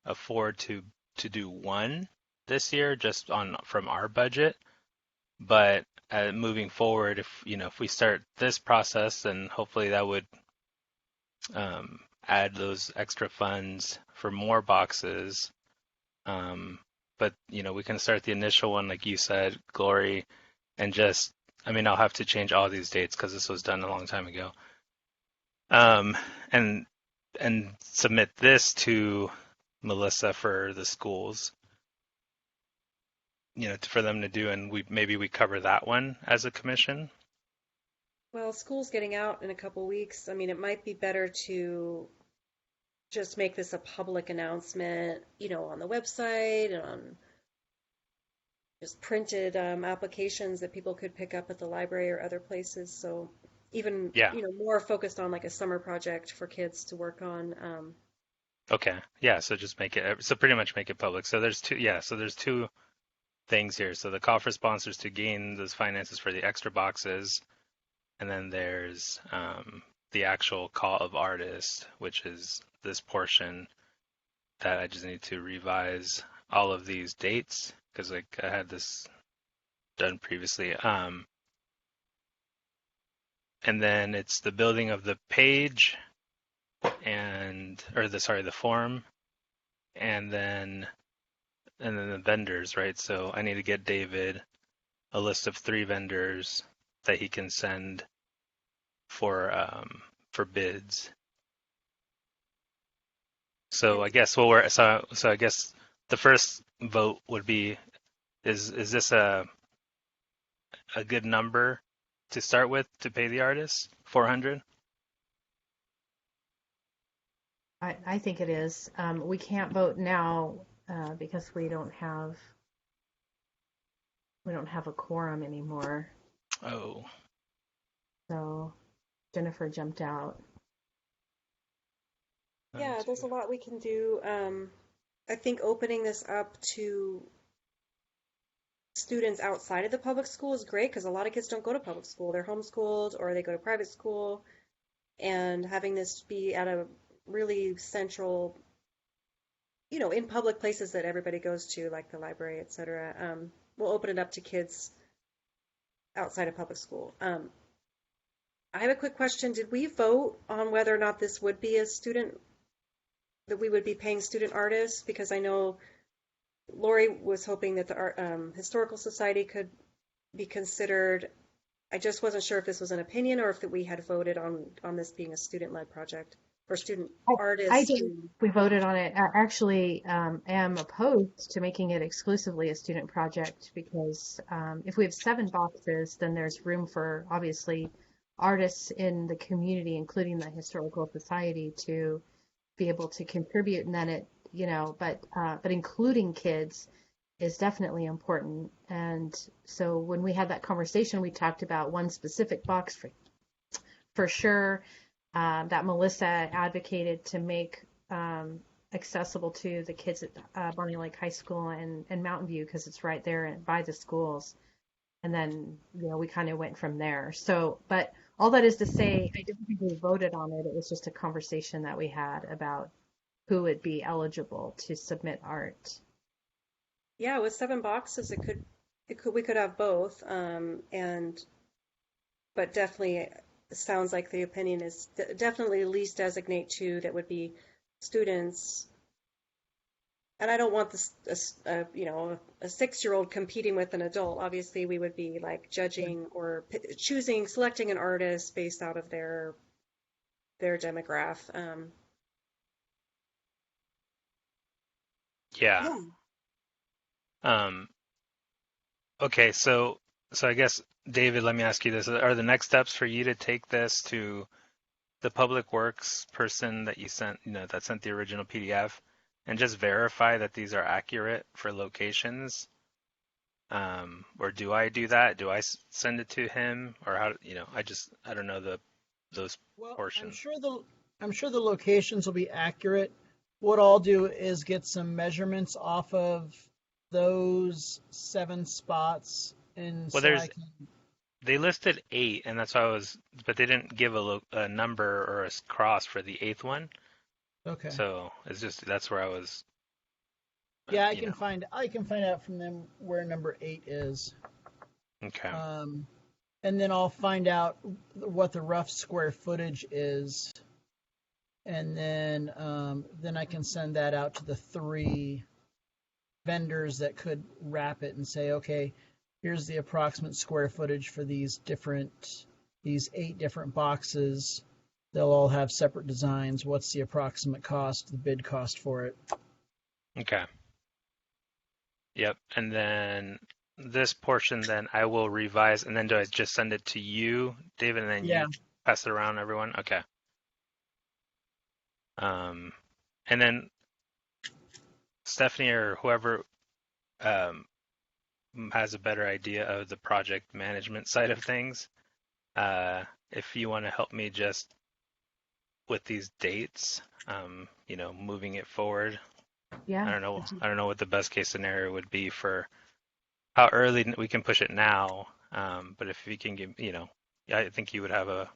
afford to do one. this year just on from our budget. But moving forward, if we start this process, then hopefully that would add those extra funds for more boxes. But we can start the initial one, like you said, Glory, and I mean, I'll have to change all these dates because this was done a long time ago. Um, and submit this to Melissa for the schools, for them to do, and maybe we cover that one as a commission. Well, school's getting out in a couple weeks. I mean, it might be better to just make this a public announcement, on the website and on just printed applications that people could pick up at the library or other places. So even, Yeah. more focused on like a summer project for kids to work on. Okay. Yeah. So just pretty much make it public. So there's two. Yeah. So there's two things here. So the call for sponsors to gain those finances for the extra boxes, and then there's the actual call of artists, which is this portion that I just need to revise all of these dates because like I had this done previously. And then it's the building of the page the form, and then the vendors, right? So I need to get David a list of 3 vendors that he can send for bids. So I guess so I guess the first vote would be is this a good number to start with to pay the artist? 400? I think it is. We can't vote now because we don't have a quorum anymore. Oh. So Jennifer jumped out. Yeah, there's a lot we can do. I think opening this up to students outside of the public school is great because a lot of kids don't go to public school. They're homeschooled or they go to private school. And having this be at a really central, in public places that everybody goes to, like the library, etc., we'll open it up to kids outside of public school. I have a quick question. Did we vote on whether or not this would be that we would be paying student artists? Because I know Lori was hoping that the Historical Society could be considered. I just wasn't sure if this was an opinion or if that we had voted on this being a student-led project for student I artists. did. We voted on it. I actually am opposed to making it exclusively a student project because if we have 7 boxes, then there's room for obviously artists in the community, including the Historical Society, to be able to contribute. And then but including kids is definitely important. And so when we had that conversation, we talked about one specific box for sure. That Melissa advocated to make accessible to the kids at Bonney Lake High School and Mountain View because it's right there by the schools. And then, we kind of went from there. So, but all that is to say, I don't think we voted on it. It was just a conversation that we had about who would be eligible to submit art. Yeah, with 7 boxes, we could have both. But definitely it sounds like the opinion is definitely at least designate 2 that would be students. And I don't want this, a 6-year-old competing with an adult. Obviously, we would be like judging or selecting an artist based out of their demographic. Yeah. Okay, so I guess David, let me ask you this. Are the next steps for you to take this to the public works person that you sent, that sent the original PDF and just verify that these are accurate for locations? Or do I do that? Do I send it to him or how, I don't know those portions. I'm sure the locations will be accurate. What I'll do is get some measurements off of those 7 spots and they listed 8 and that's why but they didn't give a number or a cross for the 8th one. Okay. So it's just, that's where I was Yeah, you know. I can find out from them where number 8 is. Okay. Um, and then I'll find out what the rough square footage is, and then I can send that out to the 3 vendors that could wrap it and say, okay, here's the approximate square footage for these 8 different boxes. They'll all have separate designs. What's the approximate cost, the bid cost for it? Okay. Yep. And then this portion, then I will revise, and then do I just send it to you, David, and then Yeah, you pass it around everyone? Okay. Um, and then Stephanie or whoever um, has a better idea of the project management side of things, if you want to help me just with these dates, moving it forward. I Yeah. don't know. I don't know what the best case scenario would be for how early we can push it now. But if you can give, I think you would have a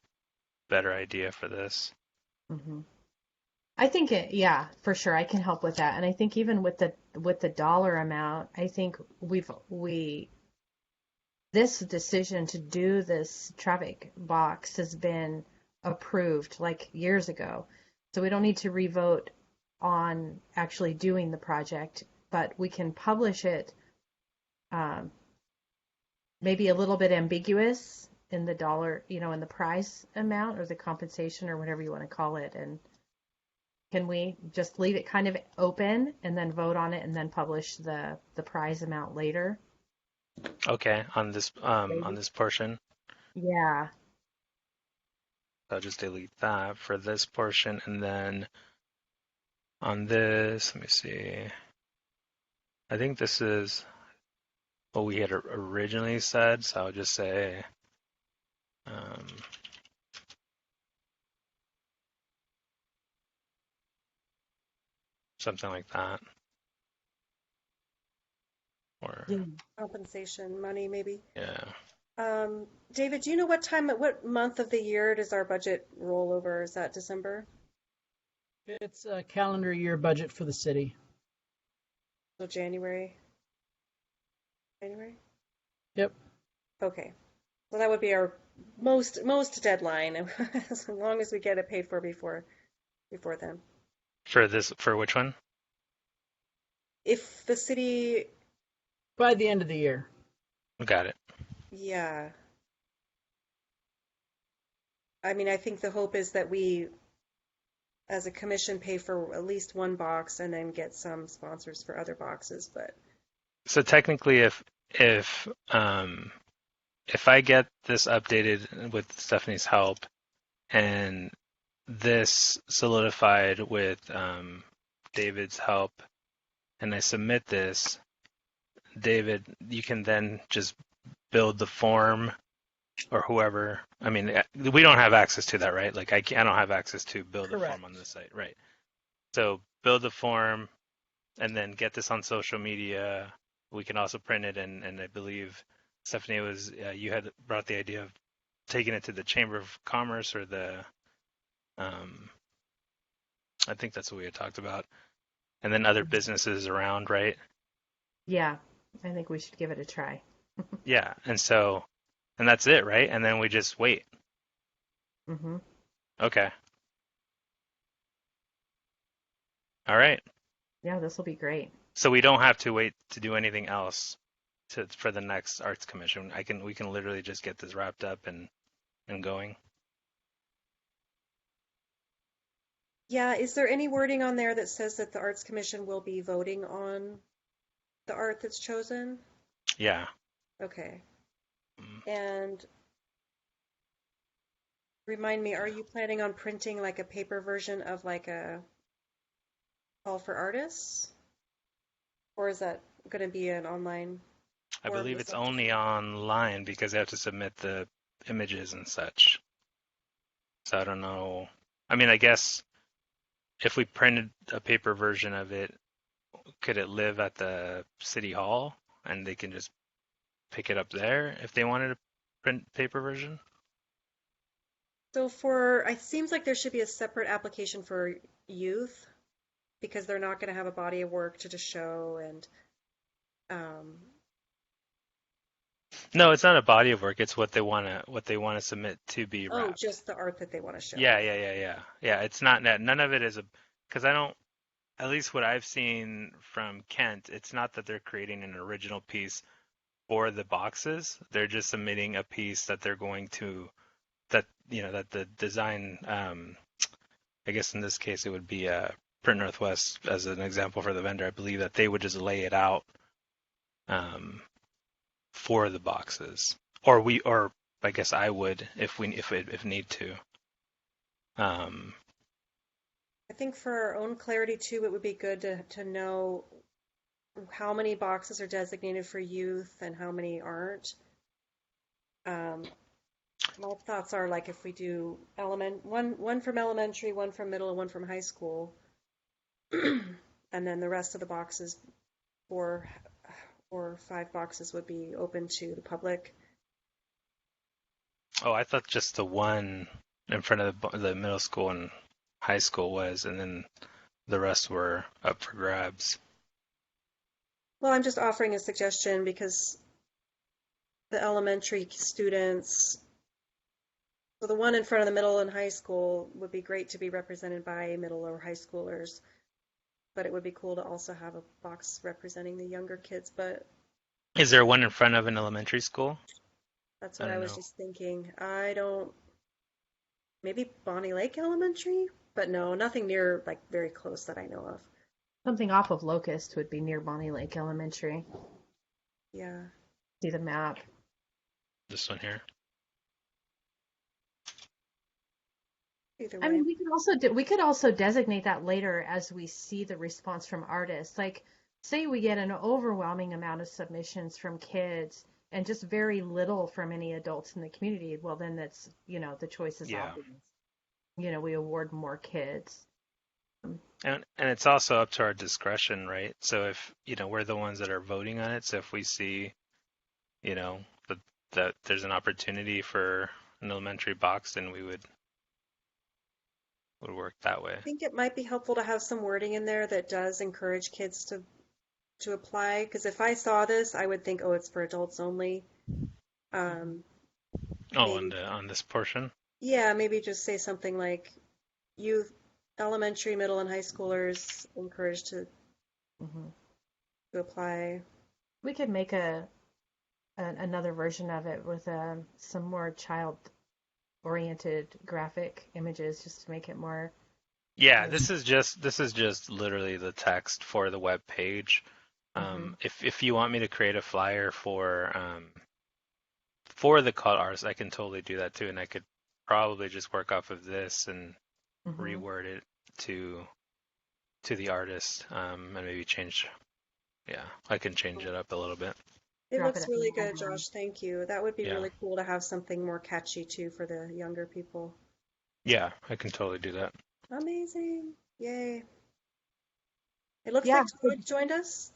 better idea for this. hmm I think yeah, for sure, I can help with that. And I think even with the dollar amount, I think we this decision to do this traffic box has been approved like years ago. So we don't need to revote on actually doing the project, but we can publish it um, maybe a little bit ambiguous in the dollar, in the price amount or the compensation or whatever you want to call it. And can we just leave it kind of open and then vote on it and then publish the prize amount later? Okay, on Maybe. this portion, Yeah. I'll just delete that for this portion, and then on this, let me see. I think this is what we had originally said, so I'll just say um, something like that, or Yeah. Compensation, money, maybe. yeah. David, do you know what month of the year does our budget roll over? Is that December? it's a calendar year budget for the city. So January? January? Yep. Okay. So that would be our most deadline, as long as we get it paid for before then. For which one? If the city, By the end of the year. Got it. yeah. I mean, I think the hope is that we, as a commission, pay for at least one box and then get some sponsors for other boxes. But So technically, if if I get this updated with Stephanie's help and this solidified with David's help, and I submit this, David, you can then just build the form or whoever. I mean, we don't have access to that, right? Like I don't have access to build a form on Correct. this site, right? So build the form and then get this on social media. We can also print it, and I believe Stephanie you had brought the idea of taking it to the Chamber of Commerce or um, I think that's what we had talked about, and then other businesses around, right? Yeah. I think we should give it a try. Yeah, and that's it, right? And then we just wait. hmm Okay, all right. Yeah, this will be great. So we don't have to wait to do anything else for the next Arts Commission. We can literally just get this wrapped up and going. yeah, is there any wording on there that says that the Arts Commission will be voting on the art that's chosen? Yeah. Okay. And remind me, are you planning on printing like a paper version of like a call for artists? Or is that going to be an online I form believe to it's send to only people? online because they have to submit the images and such. So I don't know. I mean, I guess if we printed a paper version of it, could it live at the city hall and they can just pick it up there if they wanted a print paper version? So it seems like there should be a separate application for youth. because they're not going to have a body of work to show. And um, No, it's not a body of work. It's what they want to submit to be oh, wrapped. just the art that they want to show. Yeah. It's not that none of it is a because I don't at least what I've seen from Kent, it's not that they're creating an original piece for the boxes. They're just submitting a piece that they're going to that that the design. I guess in this case it would be Print Northwest as an example for the vendor. I believe that they would just lay it out um, for the boxes, or I guess I would if need to. Um, I think for our own clarity too, it would be good to know how many boxes are designated for youth and how many aren't. Um, my thoughts are like if we do one from elementary, one from middle, and one from high school, and then the rest of the boxes, four or five boxes, would be open to the public. oh, I thought just the one in front of the middle school and high school was, and then the rest were up for grabs. Well, I'm just offering a suggestion because the elementary students, so the one in front of the middle and high school would be great to be represented by middle or high schoolers, but it would be cool to also have a box representing the younger kids. But Is there one in front of an elementary school? that's I what I don't was know. just thinking. I don't, maybe Bonney Lake Elementary, but no, nothing near, like, very close that I know of. Something off of Locust would be near Bonney Lake Elementary. Yeah, See the map. This one here. either I way. mean, we could also designate that later as we see the response from artists. Like, say we get an overwhelming amount of submissions from kids and just very little from any adults in the community. Well, then that's, the choice is Yeah. obvious. We award more kids. And it's also up to our discretion, right? So if, we're the ones that are voting on it, so if we see, that there's an opportunity for an elementary box, then we would work that way. I think it might be helpful to have some wording in there that does encourage kids to apply, because if I saw this, I would think, oh, it's for adults only. Um, Oh, maybe, on this portion? yeah, maybe just say something like youth, elementary, middle, and high schoolers encouraged Hmm. to apply. We could make another version of it with some more child-oriented graphic images just to make it more. Yeah, this is just literally the text for the web page. Mhm. If you want me to create a flyer for the call artist, I can totally do that too, and I could probably just work off of this and Mhm. reword it to the artist, and maybe change. Yeah, I can change it up a little bit. It Drop it looks at the really good, bottom. Josh. Thank you. That would be Yeah, really cool to have something more catchy too for the younger people. yeah, I can totally do that. Amazing. Yay. It looks Yeah. like Todd joined us.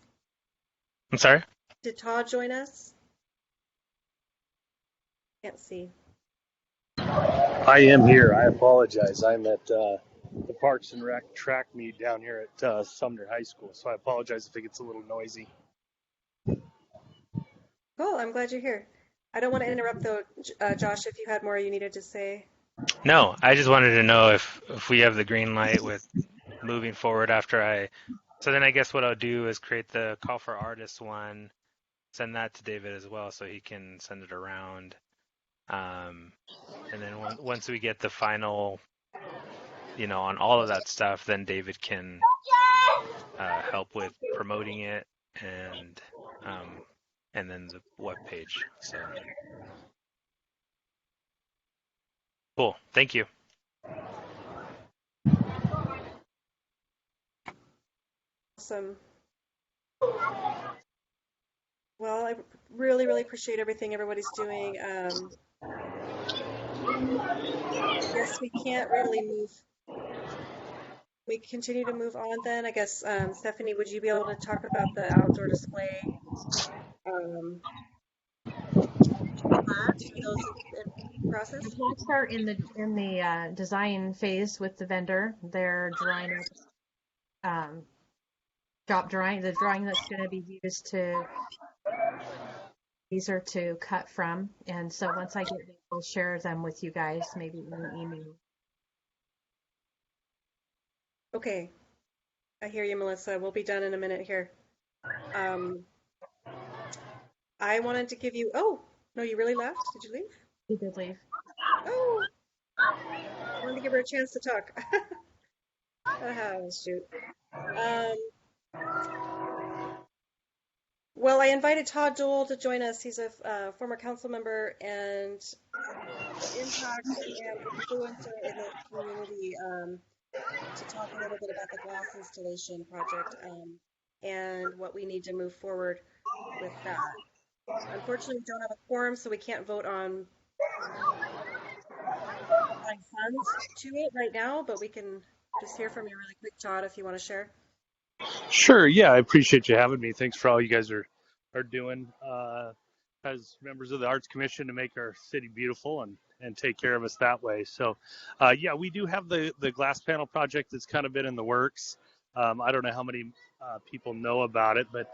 I'm sorry. Did Todd join us? Can't see. I am here. I apologize. I'm at the Parks and Rec track meet down here at Sumner High School, so I apologize if it gets a little noisy. Cool. I'm glad you're here. I don't want to interrupt though, Josh, if you had more you needed to say. No, I just wanted to know if we have the green light with moving forward after I. So then I guess what I'll do is create the call for artists one, send that to David as well, so he can send it around. And then once we get the final, on all of that stuff, then David can help with promoting it and then the web page. So cool. Thank you. Awesome. Well, I really, really appreciate everything everybody's doing. I guess we can't really move. We continue to move on then. I guess, Stephanie, would you be able to talk about the outdoor display? Um, are those in process? The plots are in the design phase with the vendor. They're drawing up drop drawing, the drawing that's going to be used to laser to cut from. And so once I get them, I'll share them with you guys, maybe in an email. Okay, I hear you, Melissa. We'll be done in a minute here. Um, I wanted to give you, oh, no, you really left? Did you leave? You did leave. Oh, I wanted to give her a chance to talk. Oh, shoot. Um, well, I invited Todd Dole to join us. He's a former council member and impact and influencer in the community to talk a little bit about the glass installation project and what we need to move forward with that. Unfortunately, we don't have a quorum, so we can't vote on applying funds to it right now, but we can just hear from you really quick, Todd, if you want to share. Sure. Yeah, I appreciate you having me. Thanks for all you guys are doing as members of the Arts Commission to make our city beautiful and take care of us that way. So, yeah, we do have the glass panel project that's kind of been in the works. I don't know how many people know about it, but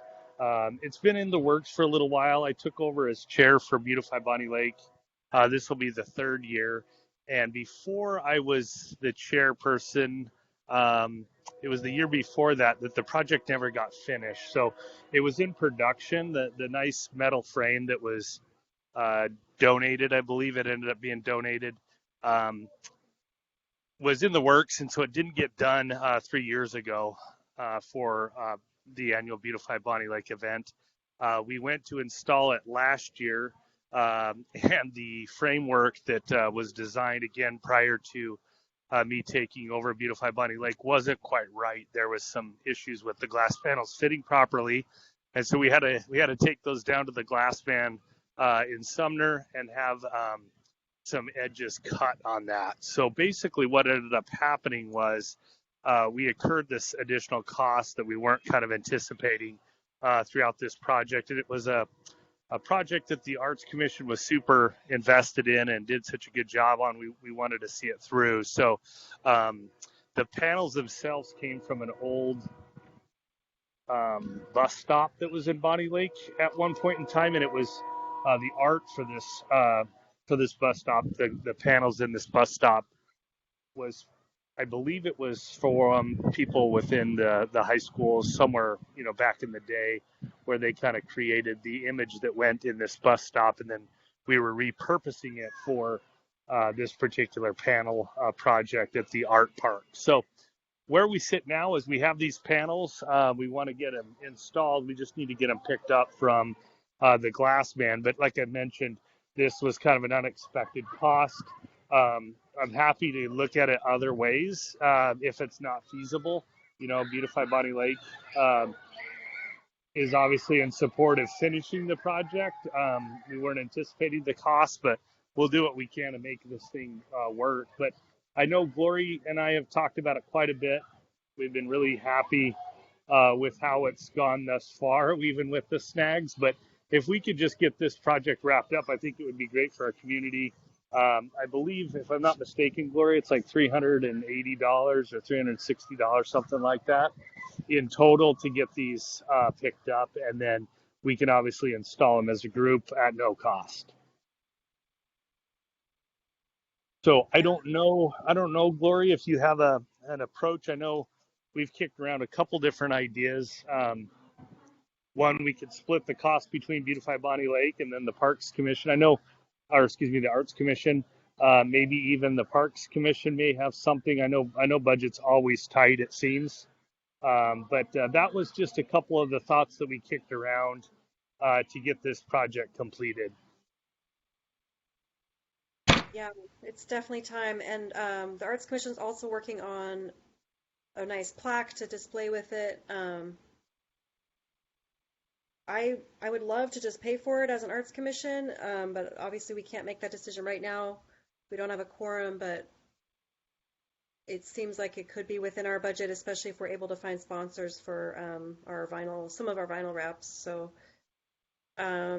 it's been in the works for a little while. I took over as chair for Beautify Bonney Lake. This will be the third year. And before I was the chairperson, it was the year before that the project never got finished. So it was in production. The nice metal frame that was donated, I believe it ended up being donated, was in the works, and so it didn't get done 3 years ago for the annual Beautify Bonney Lake event. We went to install it last year, and the framework that was designed again prior to me taking over Beautify Bonney Lake wasn't quite right. There was some issues with the glass panels fitting properly, and so we had to take those down to the glass van in Sumner and have some edges cut on that. So basically, what ended up happening was we incurred this additional cost that we weren't kind of anticipating throughout this project, and it was a project that the Arts Commission was super invested in and did such a good job on. We wanted to see it through. So the panels themselves came from an old bus stop that was in Bonney Lake at one point in time, and it was the art for this bus stop. The panels in this bus stop was, I believe it was for people within the high schools somewhere, back in the day, where they kind of created the image that went in this bus stop, and then we were repurposing it for this particular panel project at the art park. So where we sit now is we have these panels. We want to get them installed. We just need to get them picked up from the glass man. But like I mentioned, this was kind of an unexpected cost. I'm happy to look at it other ways if it's not feasible. Beautify Bonney Lake is obviously in support of finishing the project. We weren't anticipating the cost, but we'll do what we can to make this thing work. But I know Glory and I have talked about it quite a bit. We've been really happy with how it's gone thus far, even with the snags. But if we could just get this project wrapped up, I think it would be great for our community. I believe, if I'm not mistaken, Glory, it's like $380 or $360, something like that, in total to get these picked up, and then we can obviously install them as a group at no cost. So I don't know, Glory, if you have an approach. I know we've kicked around a couple different ideas. One, we could split the cost between Beautify Bonney Lake and then the Parks Commission. The Arts Commission. Maybe even the Parks Commission may have something. I know budget's always tight, it seems. But that was just a couple of the thoughts that we kicked around to get this project completed. Yeah, it's definitely time. And the Arts Commission's also working on a nice plaque to display with it. I would love to just pay for it as an Arts Commission, but obviously we can't make that decision right now. We don't have a quorum, but it seems like it could be within our budget, especially if we're able to find sponsors for some of our vinyl wraps. So I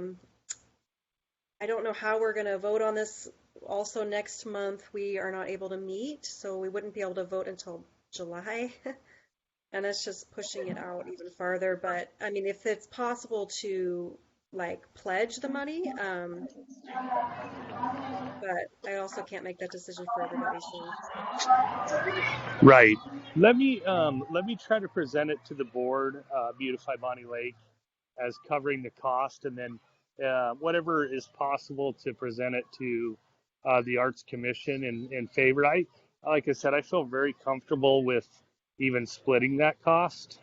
don't know how we're going to vote on this. Also, next month we are not able to meet, so we wouldn't be able to vote until July. And that's just pushing it out even farther. But I mean, if it's possible to like pledge the money, but I also can't make that decision for everybody. So Right. Let me try to present it to the board, Beautify Bonnie Lake, as covering the cost, and then whatever is possible to present it to the Arts Commission in favor. Like I said, I feel very comfortable with even splitting that cost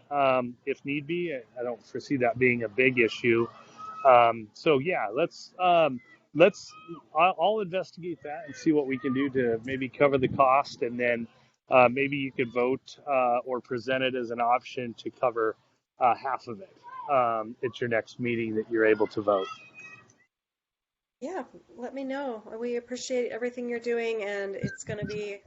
if need be. I don't foresee that being a big issue. So yeah, let's I'll investigate that and see what we can do to maybe cover the cost, and then maybe you could vote or present it as an option to cover half of it at your next meeting that you're able to vote. yeah, let me know. We appreciate everything you're doing, and it's gonna be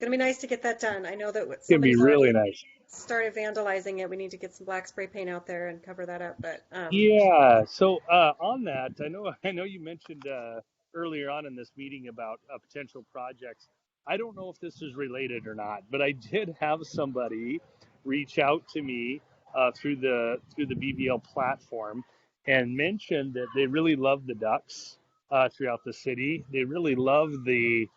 nice to get that done. I know that It's gonna be somebody's really already nice. started vandalizing it. We need to get some black spray paint out there and cover that up. But Yeah. So on that, I know you mentioned earlier on in this meeting about potential projects. I don't know if this is related or not, but I did have somebody reach out to me through the BBL platform and mentioned that they really love the ducks throughout the city. They really love the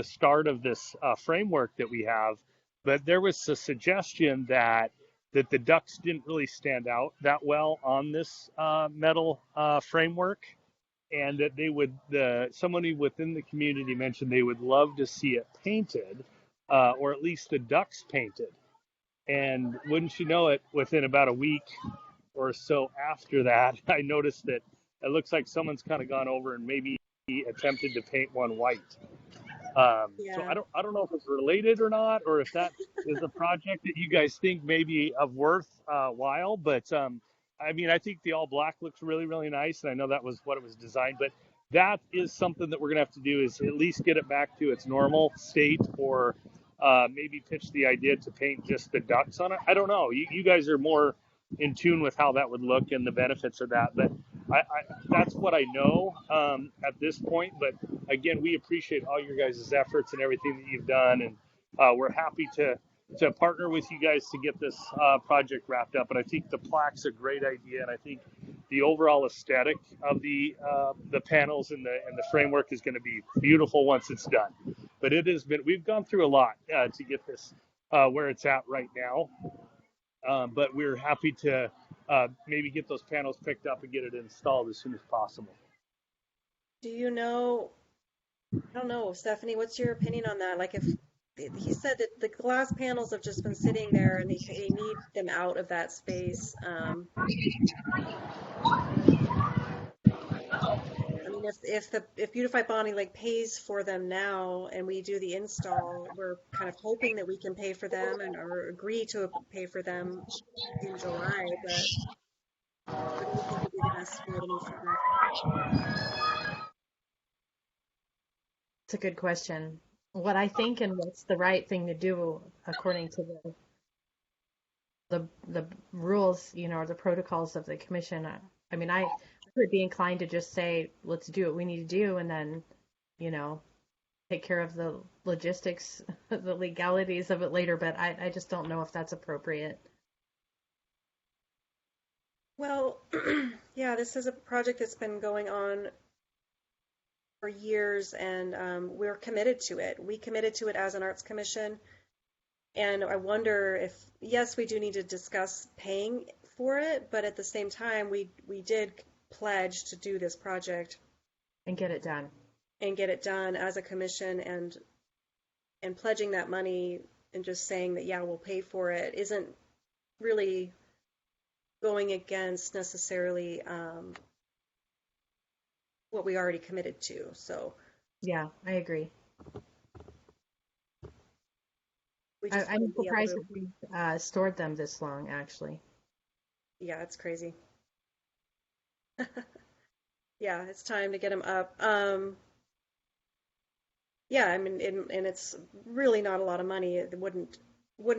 start of this framework that we have, but there was a suggestion that the ducks didn't really stand out that well on this metal framework, and that they would somebody within the community mentioned they would love to see it painted, or at least the ducks painted. And wouldn't you know it, within about a week or so after that, I noticed that it looks like someone's kind of gone over and maybe attempted to paint one white. So yeah, I don't know if it's related or not, or if that is a project that you guys think may be of worth while. But I mean, I think the all black looks really, really nice, and I know that was what it was designed. But that is something that we're gonna have to do, is at least get it back to its normal state, or maybe pitch the idea to paint just the ducks on it. I don't know. You guys are more in tune with how that would look and the benefits of that. But that's what I know at this point. But again, we appreciate all your guys' efforts and everything that you've done, and we're happy to partner with you guys to get this project wrapped up. And I think the plaque's a great idea, and I think the overall aesthetic of the panels and the framework is going to be beautiful once it's done. But we've gone through a lot to get this where it's at right now. But we're happy to maybe get those panels picked up and get it installed as soon as possible. do you know? I don't know, Stephanie. What's your opinion on that? Like, if he said that the glass panels have just been sitting there and they need them out of that space. I mean, if Beautify Bonnie like pays for them now and we do the install, we're kind of hoping that we can pay for them and or agree to pay for them in July. But what do you think would be the best way to move forward? It's a good question. What I think and what's the right thing to do according to the rules, or the protocols of the commission. I mean, I would be inclined to just say, let's do what we need to do, and then, you know, take care of the logistics, the legalities of it later. But I just don't know if that's appropriate. Well, yeah, this is a project that's been going on for years, and we're committed to it. We committed to it as an arts commission, and I wonder if, yes, we do need to discuss paying for it, but at the same time, we did pledge to do this project And get it done. and get it done as a commission, and pledging that money and just saying that, yeah, we'll pay for it isn't really going against necessarily what we already committed to. So Yeah, I agree. we just want I'm to be able surprised to, that we stored them this long, actually. yeah, it's crazy. Yeah, it's time to get them up. Yeah, I mean, and it's really not a lot of money. It wouldn't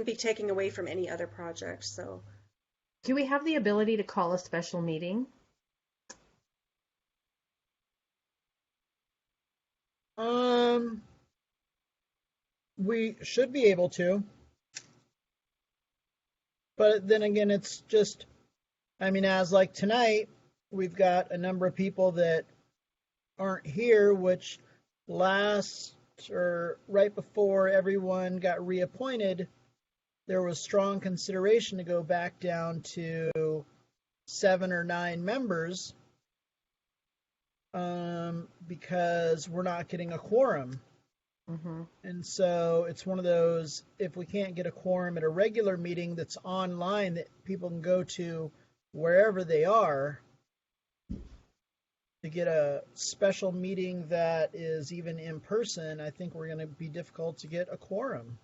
be taking away from any other project. So Do we have the ability to call a special meeting? Um, we should be able to. But then again, it's just, I mean, as like tonight, we've got a number of people that aren't here, which last or right before everyone got reappointed, there was strong consideration to go back down to 7 or 9 members because we're not getting a quorum. Mm-hmm. And so it's one of those, if we can't get a quorum at a regular meeting that's online that people can go to wherever they are, to get a special meeting that is even in person, I think we're going to be difficult to get a quorum.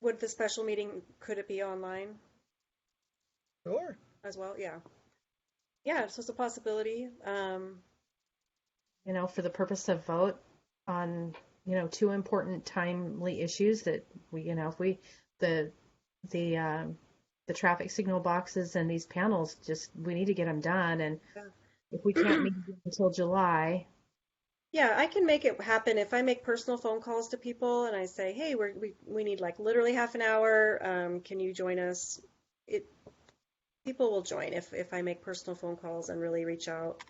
Would the special meeting, could it be online Sure. as well? Yeah. Yeah, so it's a possibility. You know, for the purpose of vote on, you know, 2 important timely issues that we, you know, if we, the, the traffic signal boxes and these panels, just, we need to get them done. And Yeah. if we can't meet until July, Yeah, I can make it happen if I make personal phone calls to people and I say, "Hey, we need like literally half an hour. Can you join us?" It People will join if I make personal phone calls and really reach out.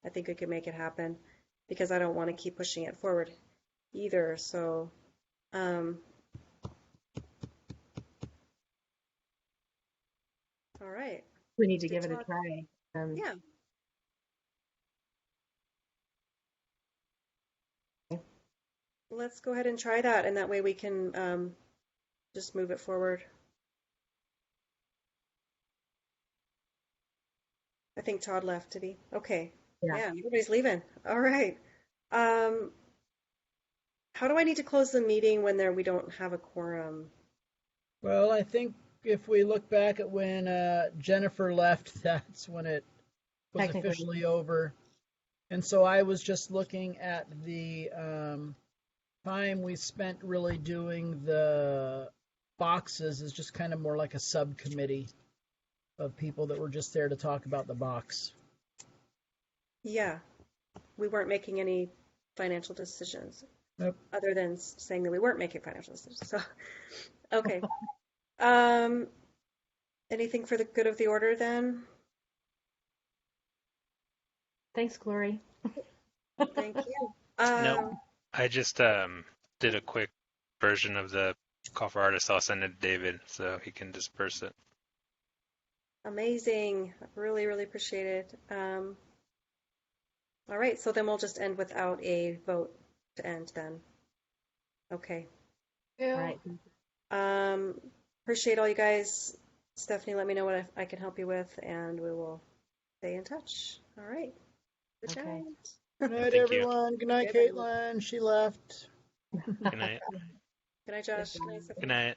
I think we could make it happen because I don't want to keep pushing it forward either. So, all right. we need to Did give it a Todd? try. Yeah. Let's go ahead and try that, and that way we can just move it forward. I think Todd left, did he? Okay. Yeah. Yeah, everybody's leaving. All right. Um, how do I need to close the meeting when we don't have a quorum? Well, I think if we look back at when Jennifer left, that's when it was Technically. officially over. And so I was just looking at the time we spent really doing the boxes is just kind of more like a subcommittee of people that were just there to talk about the box. Yeah, we weren't making any financial decisions Nope. other than saying that we weren't making financial decisions. So, okay. Um, anything for the good of the order then? Thanks, Glory. Thank you. No, I just did a quick version of the call for artists. I'll send it to David so he can disperse it. Amazing. Really, really appreciate it. All right, so then we'll just end without a vote to end then. Okay. All right. Appreciate all you guys. Stephanie, let me know what I can help you with, and we will stay in touch. All right. Good Okay. night. Good night, Thank you. everyone. Good night, Good night. Caitlin. She left. Good night. Good night, Josh. Good night, Stephanie. Good night.